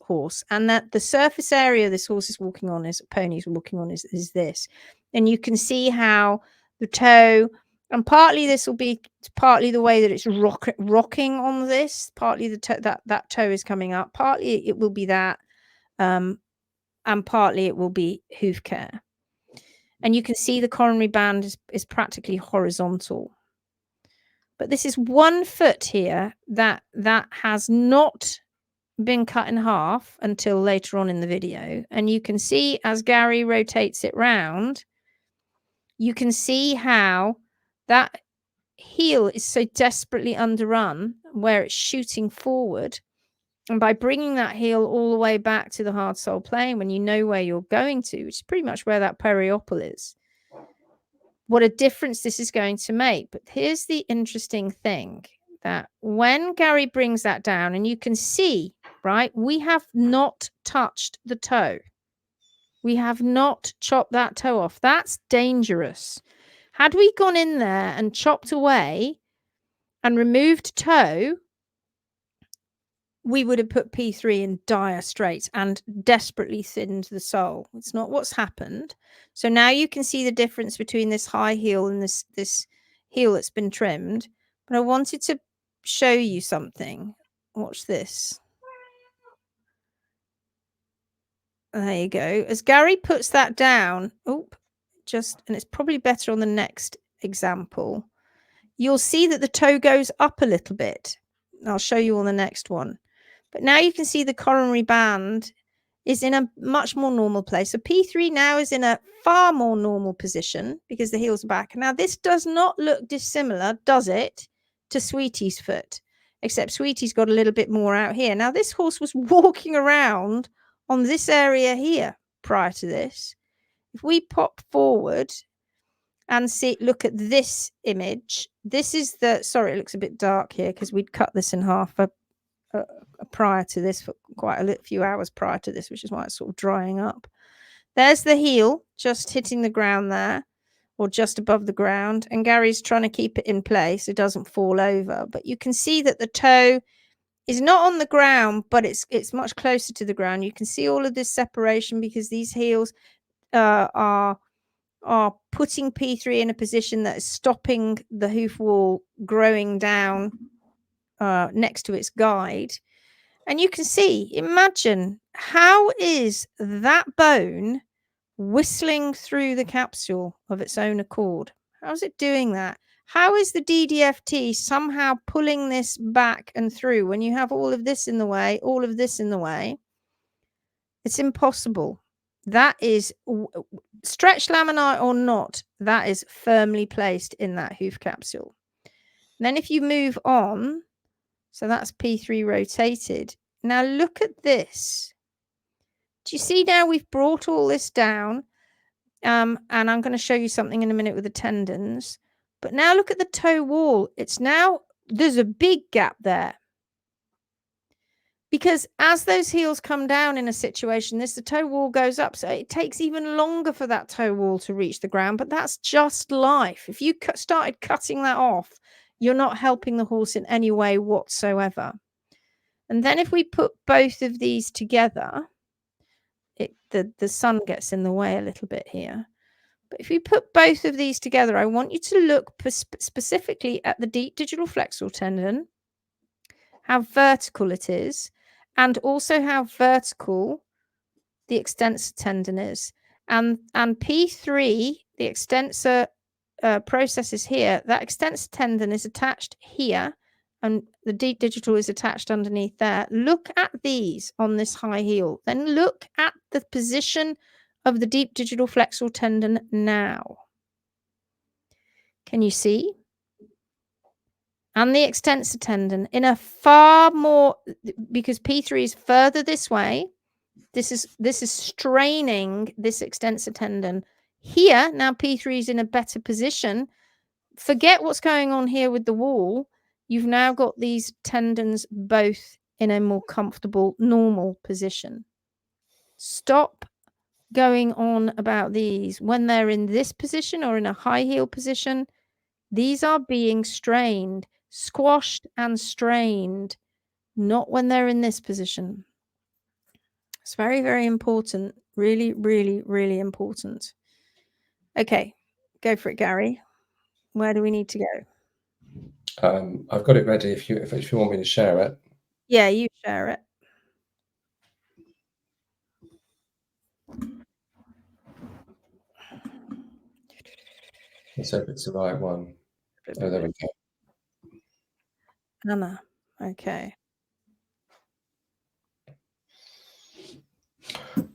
horse, and that the surface area this horse is walking on, is pony's walking on, is this, and you can see how the toe. And partly this will be partly the way that it's rocking on this. Partly that toe is coming up. Partly it will be that, and partly it will be hoof care. And you can see the coronary band is practically horizontal. But this is 1 foot here that has not been cut in half until later on in the video. And you can see as Garry rotates it round, you can see how that heel is so desperately underrun where it's shooting forward. And by bringing that heel all the way back to the hard sole plane, when you know where you're going to, which is pretty much where that periopple is, what a difference this is going to make. But here's the interesting thing, that when Garry brings that down, and you can see, right, we have not touched the toe. We have not chopped that toe off. That's dangerous. Had we gone in there and chopped away and removed toe, we would have put P3 in dire straits and desperately thinned the sole. It's not what's happened. So now you can see the difference between this high heel and this heel that's been trimmed. But I wanted to show you something. Watch this. There you go. As Garry puts that down, and it's probably better on the next example, you'll see that the toe goes up a little bit. I'll show you on the next one. But now you can see the coronary band is in a much more normal place. So P3 now is in a far more normal position because the heels are back. Now, this does not look dissimilar, does it, to Sweetie's foot? Except Sweetie's got a little bit more out here. Now, this horse was walking around on this area here prior to this. If we pop forward and look at this image, this is sorry, it looks a bit dark here because we'd cut this in half prior to this, for quite a few hours prior to this, which is why it's sort of drying up. There's the heel just hitting the ground there, or just above the ground, and Garry's trying to keep it in place so it doesn't fall over. But you can see that the toe is not on the ground, but it's much closer to the ground. You can see all of this separation because these heels are putting P3 in a position that is stopping the hoof wall growing down next to its guide. And you can see, imagine, how is that bone whistling through the capsule of its own accord. How's it doing that? How is the DDFT somehow pulling this back and through when you have all of this in the way, all of this in the way? It's impossible. That is stretched laminate or not, that is firmly placed in that hoof capsule. And then if you move on, so that's P3 rotated. Now look at this. Do you see now we've brought all this down? And I'm going to show you something in a minute with the tendons. But now look at the toe wall. There's a big gap there. Because as those heels come down in a situation, the toe wall goes up. So it takes even longer for that toe wall to reach the ground. But that's just life. If you started cutting that off, you're not helping the horse in any way whatsoever. And then if we put both of these together, the sun gets in the way a little bit here. But if you put both of these together, I want you to look specifically at the deep digital flexor tendon, how vertical it is, and also how vertical the extensor tendon is. And P3, the extensor processes here, that extensor tendon is attached here, and the deep digital is attached underneath there. Look at these on this high heel. Then look at the position of the deep digital flexor tendon now. Can you see? And the extensor tendon in a far more, because P3 is further this way. This is straining this extensor tendon. Here, now P3 is in a better position. Forget what's going on here with the wall. You've now got these tendons both in a more comfortable, normal position. Stop going on about these when they're in this position or in a high heel position. These are being strained, squashed and strained, not when they're in this position. It's very, very important. Really, really, really important. Okay, go for it, Garry. Where do we need to go? I've got it ready if you want me to share it. Yeah, you share it. Let's hope it's the right one. Oh, there we go. Anna. Okay.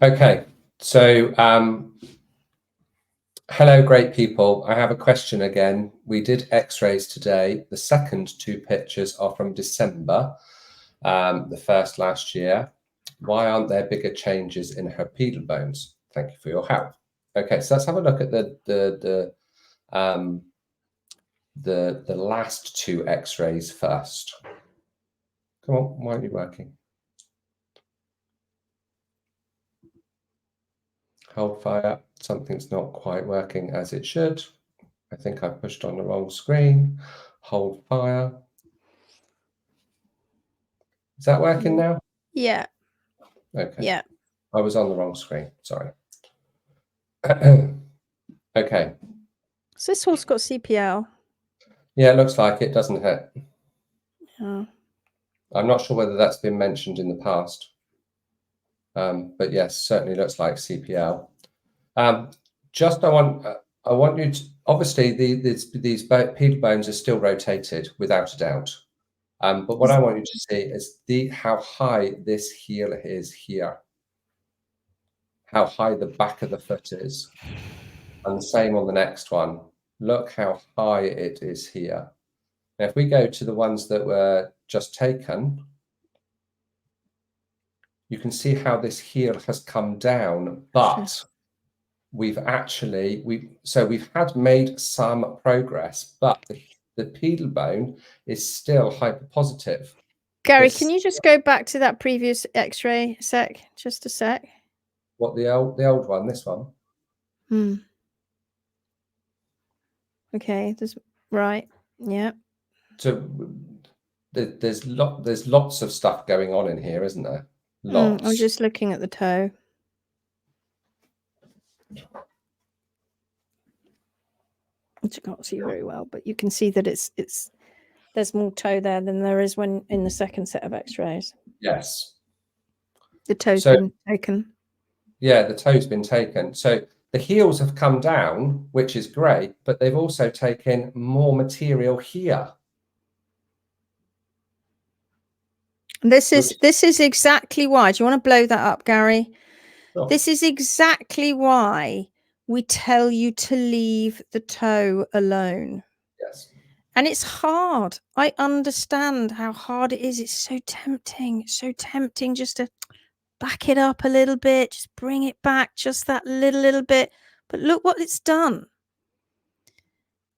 Okay. So, hello, great people. I have a question again. We did x-rays today. The second two pictures are from December, the first last year. Why aren't there bigger changes in her pedal bones? Thank you for your help. Okay, so let's have a look at the last two x-rays first. Come on, why aren't you working? Hold fire. Something's not quite working as it should. I think I pushed on the wrong screen. Hold fire. Is that working now? Yeah. Okay. Yeah. I was on the wrong screen. Sorry. Okay. So this horse got CPL. Yeah, it looks like it, doesn't it? Yeah. I'm not sure whether that's been mentioned in the past. But yes, certainly looks like CPL. I want you to, obviously these pedal bones are still rotated without a doubt. But what I want you to see is how high this heel is here, how high the back of the foot is, and the same on the next one. Look how high it is here. Now, if we go to the ones that were just taken, you can see how this heel has come down, but we've made some progress, but the pedal bone is still hyperpositive. Garry, can you just go back to that previous x-ray sec? Just a sec. What, the old one, this one? Okay, right. Yeah. So there's lots of stuff going on in here, isn't there? Lots. I'm just looking at the toe. Which I can't see very well, but you can see that there's more toe there than there is when in the second set of x-rays. Yes. The toe's been taken. Yeah, the toe's been taken. So the heels have come down, which is great, but they've also taken more material here. This is exactly why. Do you want to blow that up, Garry? Sure. This is exactly why we tell you to leave the toe alone. Yes. And it's hard. I understand how hard it is. It's so tempting. It's so tempting just to back it up a little bit, just bring it back just that little bit. But look what it's done.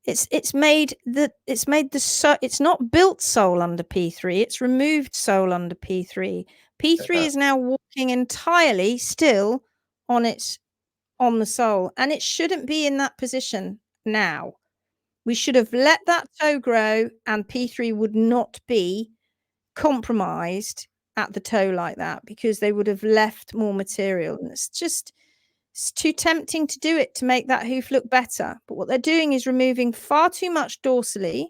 It's made the it's not built sole under P3, it's removed sole under P3. P3 is now walking entirely still on the sole, and it shouldn't be in that position now. We should have let that toe grow, and P3 would not be compromised at the toe like that, because they would have left more material. And it's too tempting to do it to make that hoof look better. But what they're doing is removing far too much dorsally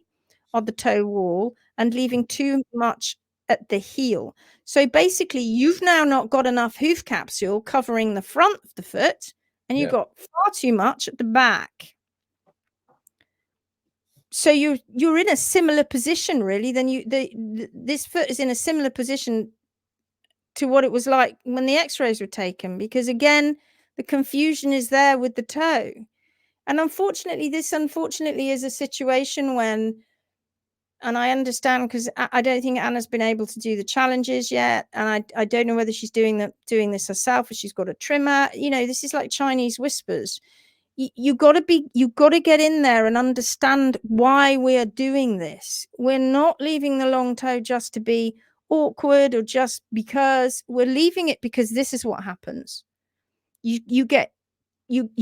of the toe wall and leaving too much at the heel. So basically, you've now not got enough hoof capsule covering the front of the foot, and you've got far too much at the back. So you're in a similar position, really. This foot is in a similar position to what it was like when the x-rays were taken, because again, the confusion is there with the toe. And unfortunately, this is a situation when, and I understand, because I don't think Anna's been able to do the challenges yet, and I don't know whether she's doing this herself or she's got a trimmer. You know, this is like Chinese whispers. You got to get in there and understand why we are doing this. We're not leaving the long toe just to be awkward or just because. We're leaving it because this is what happens. You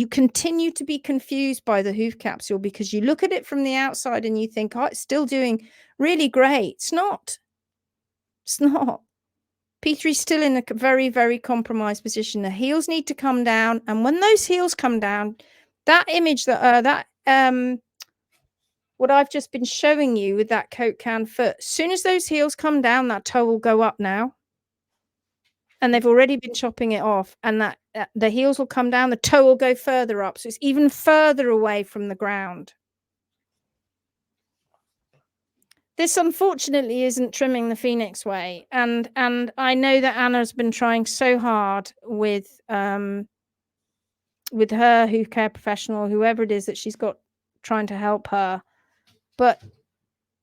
continue to be confused by the hoof capsule because you look at it from the outside and you think, oh, it's still doing really great. It's not. P3 is still in a very, very compromised position. The heels need to come down, and when those heels come down, that image what I've just been showing you with that Coke can foot, as soon as those heels come down, that toe will go up now. And they've already been chopping it off, and that the heels will come down, the toe will go further up. So it's even further away from the ground. This unfortunately isn't trimming the Phoenix way. And I know that Anna's been trying so hard with her hoof care professional, whoever it is that she's got trying to help her, but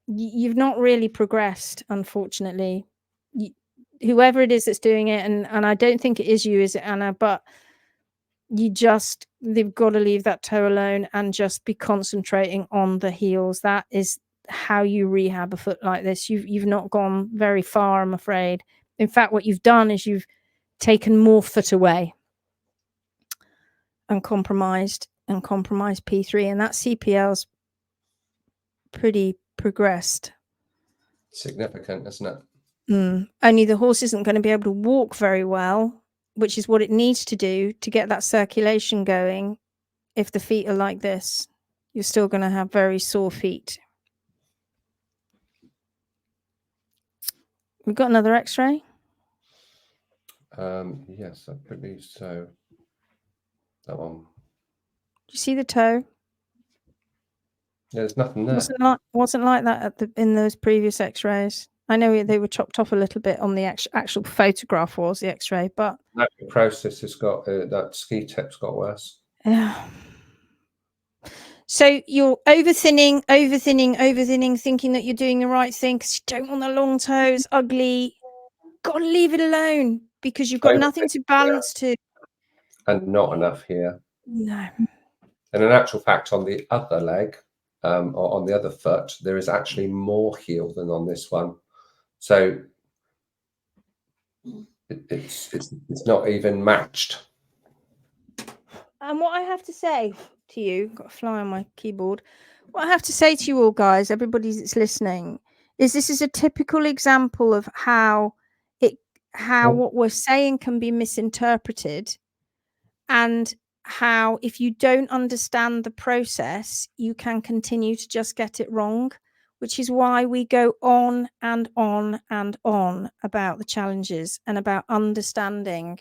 you've not really progressed, unfortunately. Whoever it is that's doing it, and I don't think it is you, is it, Anna? But they've got to leave that toe alone and just be concentrating on the heels. That is how you rehab a foot like this. You've not gone very far, I'm afraid. In fact, what you've done is you've taken more foot away and compromised P3, and that CPL's pretty progressed. Significant, isn't it? Only the horse isn't going to be able to walk very well, which is what it needs to do to get that circulation going. If the feet are like this, you're still going to have very sore feet. We've got another x-ray. Yes, I believe so. That one. Do you see the toe? Yeah, there's nothing there. Wasn't like that in those previous x-rays. I know they were chopped off a little bit on the actual photograph, was the x-ray, but that process has got that ski tip's got worse. Yeah. So you're overthinning, thinking that you're doing the right thing because you don't want the long toes, ugly. Got to leave it alone because you've got nothing to balance to. And not enough here. No. And in actual fact, on the other leg, or on the other foot, there is actually more heel than on this one. So it's not even matched. And what I have to say to you, got a fly on my keyboard. What I have to say to you all, guys, everybody that's listening, is this is a typical example of how what we're saying can be misinterpreted, and how if you don't understand the process, you can continue to just get it wrong, which is why we go on and on and on about the challenges and about understanding,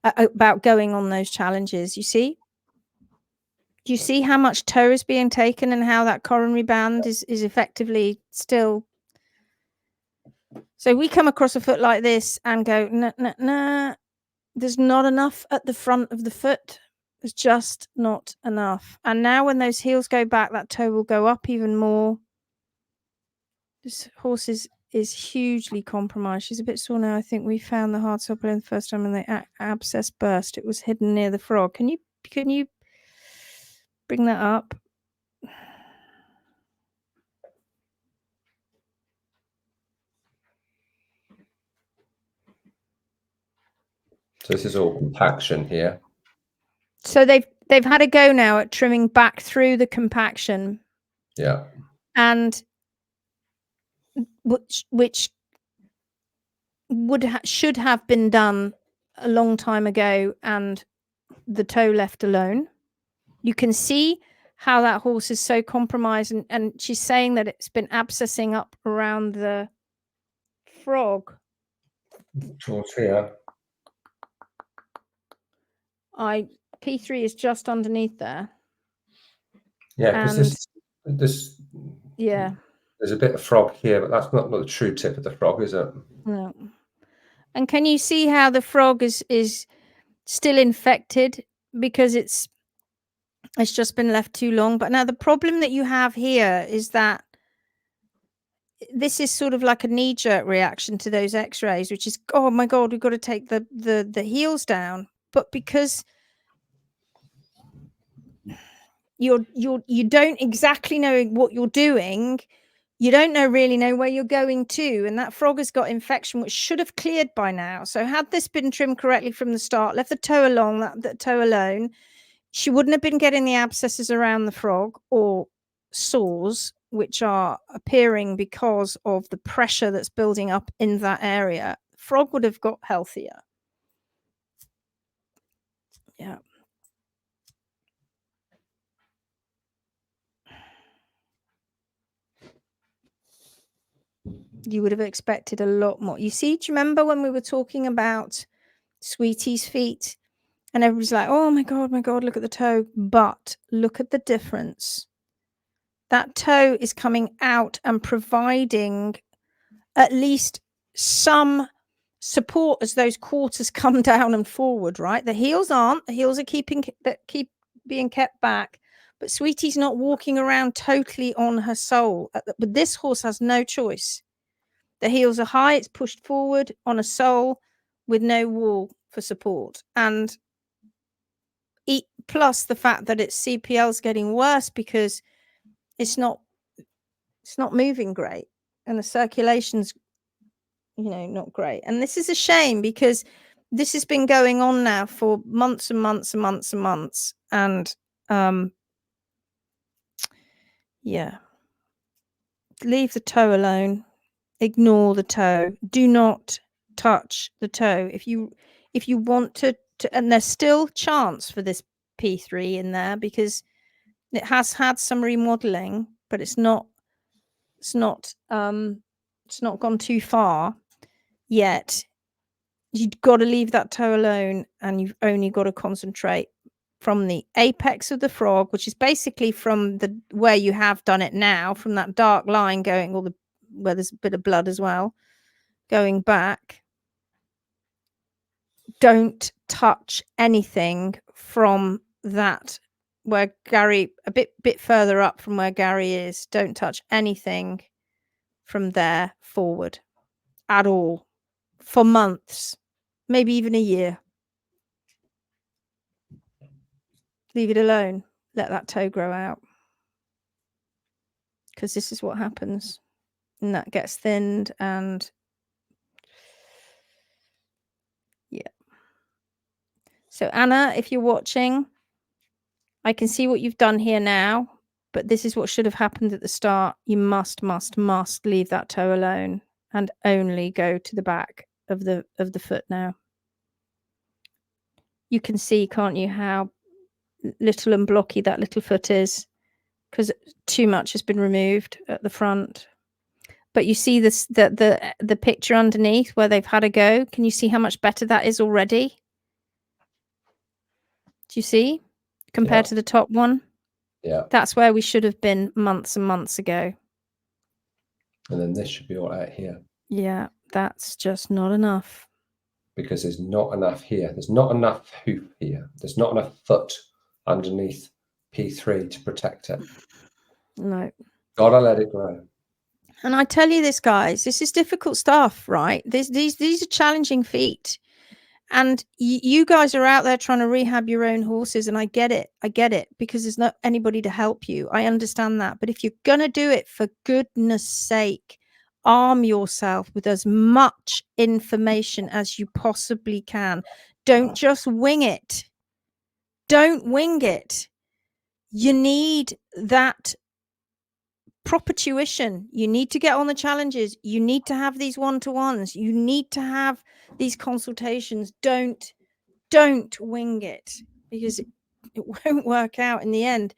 about going on those challenges. You see, Do you see how much toe is being taken and how that coronary band is effectively still? So we come across a foot like this and go, nah, nah, nah. There's not enough at the front of the foot. There's just not enough. And now when those heels go back, that toe will go up even more. This horse is hugely compromised. She's a bit sore now. I think we found the hard sole the first time and the abscess burst. It was hidden near the frog. Can you bring that up? So this is all compaction here. So they've had a go now at trimming back through the compaction. Yeah. And which should have been done a long time ago, and the toe left alone. You can see how that horse is so compromised, and she's saying that it's been abscessing up around the frog. Towards here. P3 is just underneath there. Yeah, because this yeah, there's a bit of frog here, but that's not the true tip of the frog, is it? No. And can you see how the frog is still infected because it's just been left too long? But now the problem that you have here is that this is sort of like a knee-jerk reaction to those x-rays, which is, oh my God, we've got to take the heels down. But because you don't exactly know what you're doing, you don't really know where you're going to, and that frog has got infection which should have cleared by now. So had this been trimmed correctly from the start, left the toe along, that toe alone, she wouldn't have been getting the abscesses around the frog or sores which are appearing because of the pressure that's building up in that area. The frog would have got healthier. Yeah. You would have expected a lot more. You see, do you remember when we were talking about Sweetie's feet? And everybody's like, oh my God, look at the toe. But look at the difference. That toe is coming out and providing at least some support as those quarters come down and forward, right? The heels aren't. The heels are keep being kept back. But Sweetie's not walking around totally on her sole. But this horse has no choice. The heels are high. It's pushed forward on a sole with no wall for support. And plus the fact that its CPL is getting worse because it's not moving great and the circulation's not great. And this is a shame because this has been going on now for months and months and months and months. And yeah, leave the toe alone. Ignore the toe. Do not touch the toe. If you want to, and there's still chance for this P3 in there because it has had some remodeling, but it's not gone too far yet. You've got to leave that toe alone, and you've only got to concentrate from the apex of the frog, which is basically from where you have done it now, from that dark line going where there's a bit of blood as well, going back. Don't touch anything from that where Garry, a bit further up from where Garry is. Don't touch anything from there forward at all for months, maybe even a year. Leave it alone. Let that toe grow out, because this is what happens, and that gets thinned. And yeah. So Anna, if you're watching, I can see what you've done here now, but this is what should have happened at the start. You must leave that toe alone and only go to the back of the foot now. You can see, can't you, how little and blocky that little foot is because too much has been removed at the front. But you see this, the picture underneath where they've had a go. Can you see how much better that is already? Do you see compared to the top one? Yeah. That's where we should have been months and months ago. And then this should be all out here. Yeah, that's just not enough. Because there's not enough here. There's not enough hoof here. There's not enough foot underneath P3 to protect it. No. Gotta let it grow. And I tell you this, guys, this is difficult stuff, right? These are challenging feet. And you guys are out there trying to rehab your own horses. And I get it. I get it, because there's not anybody to help you. I understand that. But if you're going to do it, for goodness sake, arm yourself with as much information as you possibly can. Don't just wing it. Don't wing it. You need that proper tuition. You need to get on the challenges. You need to have these one-to-ones. You need to have these consultations. Don't wing it, because it won't work out in the end.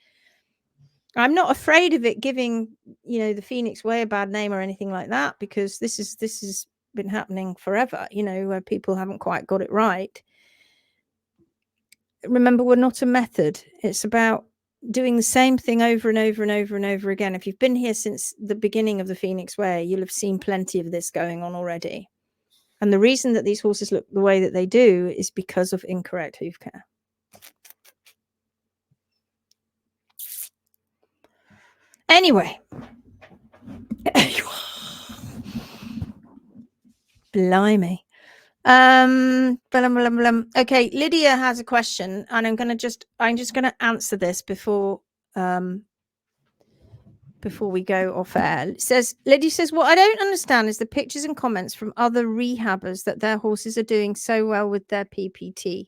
I'm not afraid of it giving, the Phoenix Way a bad name or anything like that, because this has been happening forever, where people haven't quite got it right. Remember, we're not a method. It's about doing the same thing over and over and over and over again. If you've been here since the beginning of the Phoenix Way, you'll have seen plenty of this going on already. And the reason that these horses look the way that they do is because of incorrect hoof care. Anyway. Blimey. Okay, Lydia has a question, and I'm just going to answer this before we go off air. Lydia says, what I don't understand is the pictures and comments from other rehabbers that their horses are doing so well with their PPT.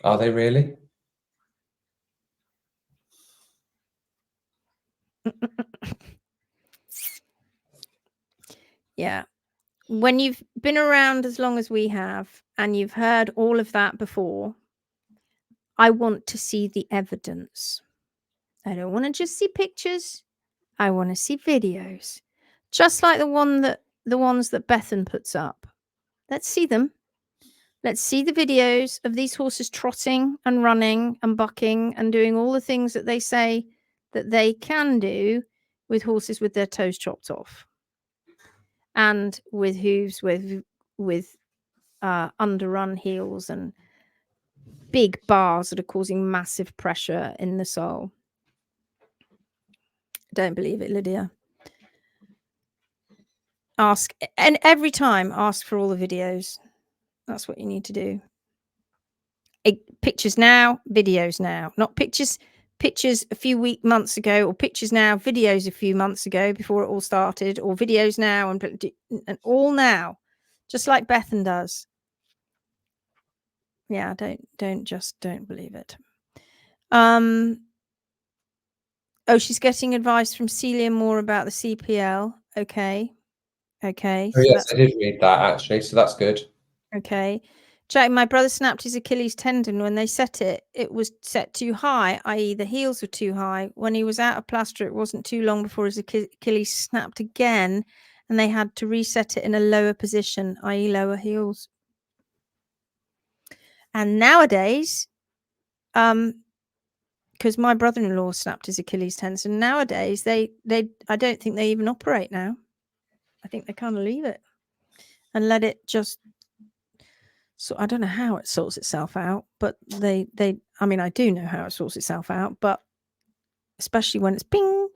Are they really? Yeah. When you've been around as long as we have, and you've heard all of that before, I want to see the evidence. I don't want to just see pictures. I want to see videos, just like the ones that Bethan puts up. Let's see them. Let's see the videos of these horses trotting and running and bucking and doing all the things that they say that they can do with horses with their toes chopped off, and with hooves with underrun heels and big bars that are causing massive pressure in the sole. Don't believe it, Lydia. Ask, and every time ask for all the videos. That's what you need to do. Pictures now, videos now, not pictures a few months ago, or pictures now, videos a few months ago before it all started, or videos now and all now, just like Bethan does. Yeah, don't believe it. Oh, she's getting advice from Celia Moore about the CPL. Okay. Oh, yes, I did read that actually, so that's good. Okay. Jack, my brother snapped his Achilles tendon when they set it. It was set too high, i.e. the heels were too high. When he was out of plaster, it wasn't too long before his Achilles snapped again, and they had to reset it in a lower position, i.e. lower heels. And nowadays, because my brother-in-law snapped his Achilles tendon, nowadays they I don't think they even operate now. I think they kind of leave it and let it just. So I don't know how it sorts itself out, but I mean, I do know how it sorts itself out, but especially when it's ping.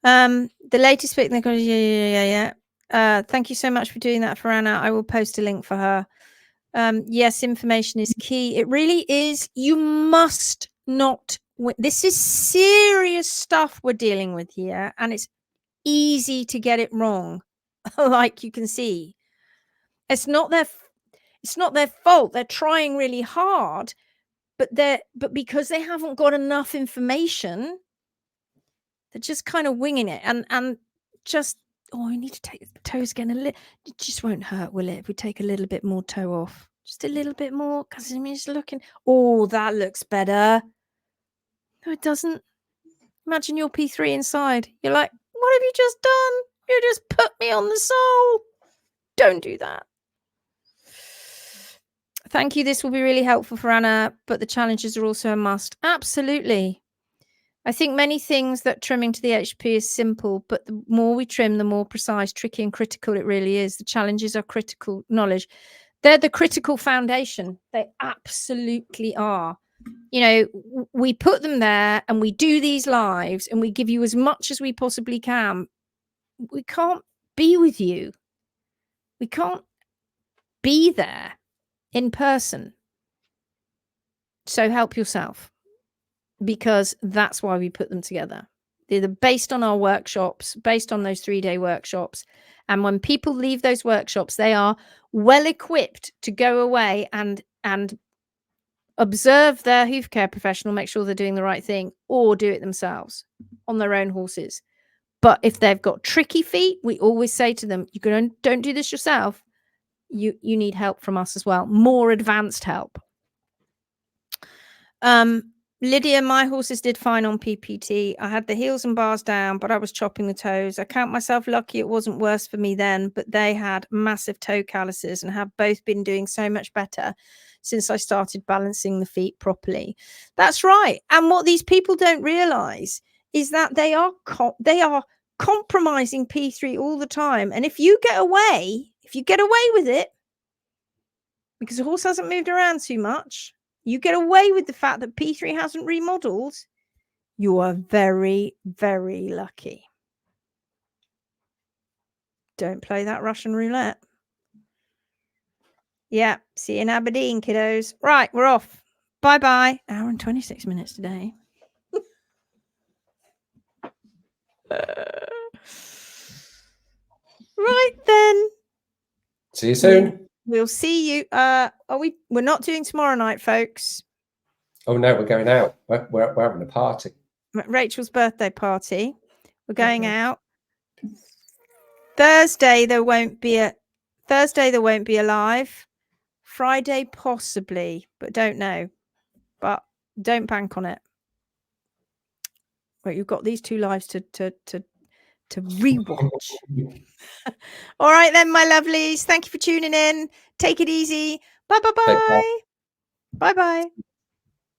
The latest pic, yeah. Thank you so much for doing that for Anna. I will post a link for her. Yes, information is key. It really is. You must not. This is serious stuff we're dealing with here, and it's easy to get it wrong. Like you can see, it's not their fault. They're trying really hard, but because they haven't got enough information, they're just kind of winging it, and just, I need to take the toes again a little. It just won't hurt, will it, if we take a little bit more toe off? Just a little bit more, because I mean, it's looking, that looks better. No, it doesn't. Imagine your P3 inside. You're like, what have you just done? You just put me on the sole. Don't do that. Thank you. This will be really helpful for Anna, but the challenges are also a must. Absolutely. I think many things that trimming to the HP is simple, but the more we trim, the more precise, tricky, and critical it really is. The challenges are critical knowledge. They're the critical foundation. They absolutely are. You know, we put them there and we do these lives and we give you as much as we possibly can. We can't be with you. We can't be there in person. So help yourself, because that's why we put them together. They're based on our workshops, based on those 3-day workshops. And when people leave those workshops, they are well equipped to go away and observe their hoof care professional, make sure they're doing the right thing, or do it themselves on their own horses. But if they've got tricky feet, we always say to them, don't do this yourself. You need help from us as well, more advanced help. Lydia, my horses did fine on PPT. I had the heels and bars down, but I was chopping the toes. I count myself lucky it wasn't worse for me then, but they had massive toe calluses and have both been doing so much better since I started balancing the feet properly. That's right. And what these people don't realize is that they are compromising P3 all the time. And if you get away with it, because the horse hasn't moved around too much, you get away with the fact that P3 hasn't remodeled, you are very, very lucky. Don't play that Russian roulette. Yeah, see you in Aberdeen, kiddos. Right, we're off. Bye-bye. Hour and 26 minutes today. Right then. See you soon. We'll see you. We're not doing tomorrow night, folks. Oh no, we're going out. We're having a party. Rachel's birthday party. We're going out. Thursday there won't be a live. Friday possibly, but don't know. But don't bank on it. Right, you've got these 2 lives to rewatch. All right then, my lovelies. Thank you for tuning in. Take it easy. Bye bye bye. Bye bye.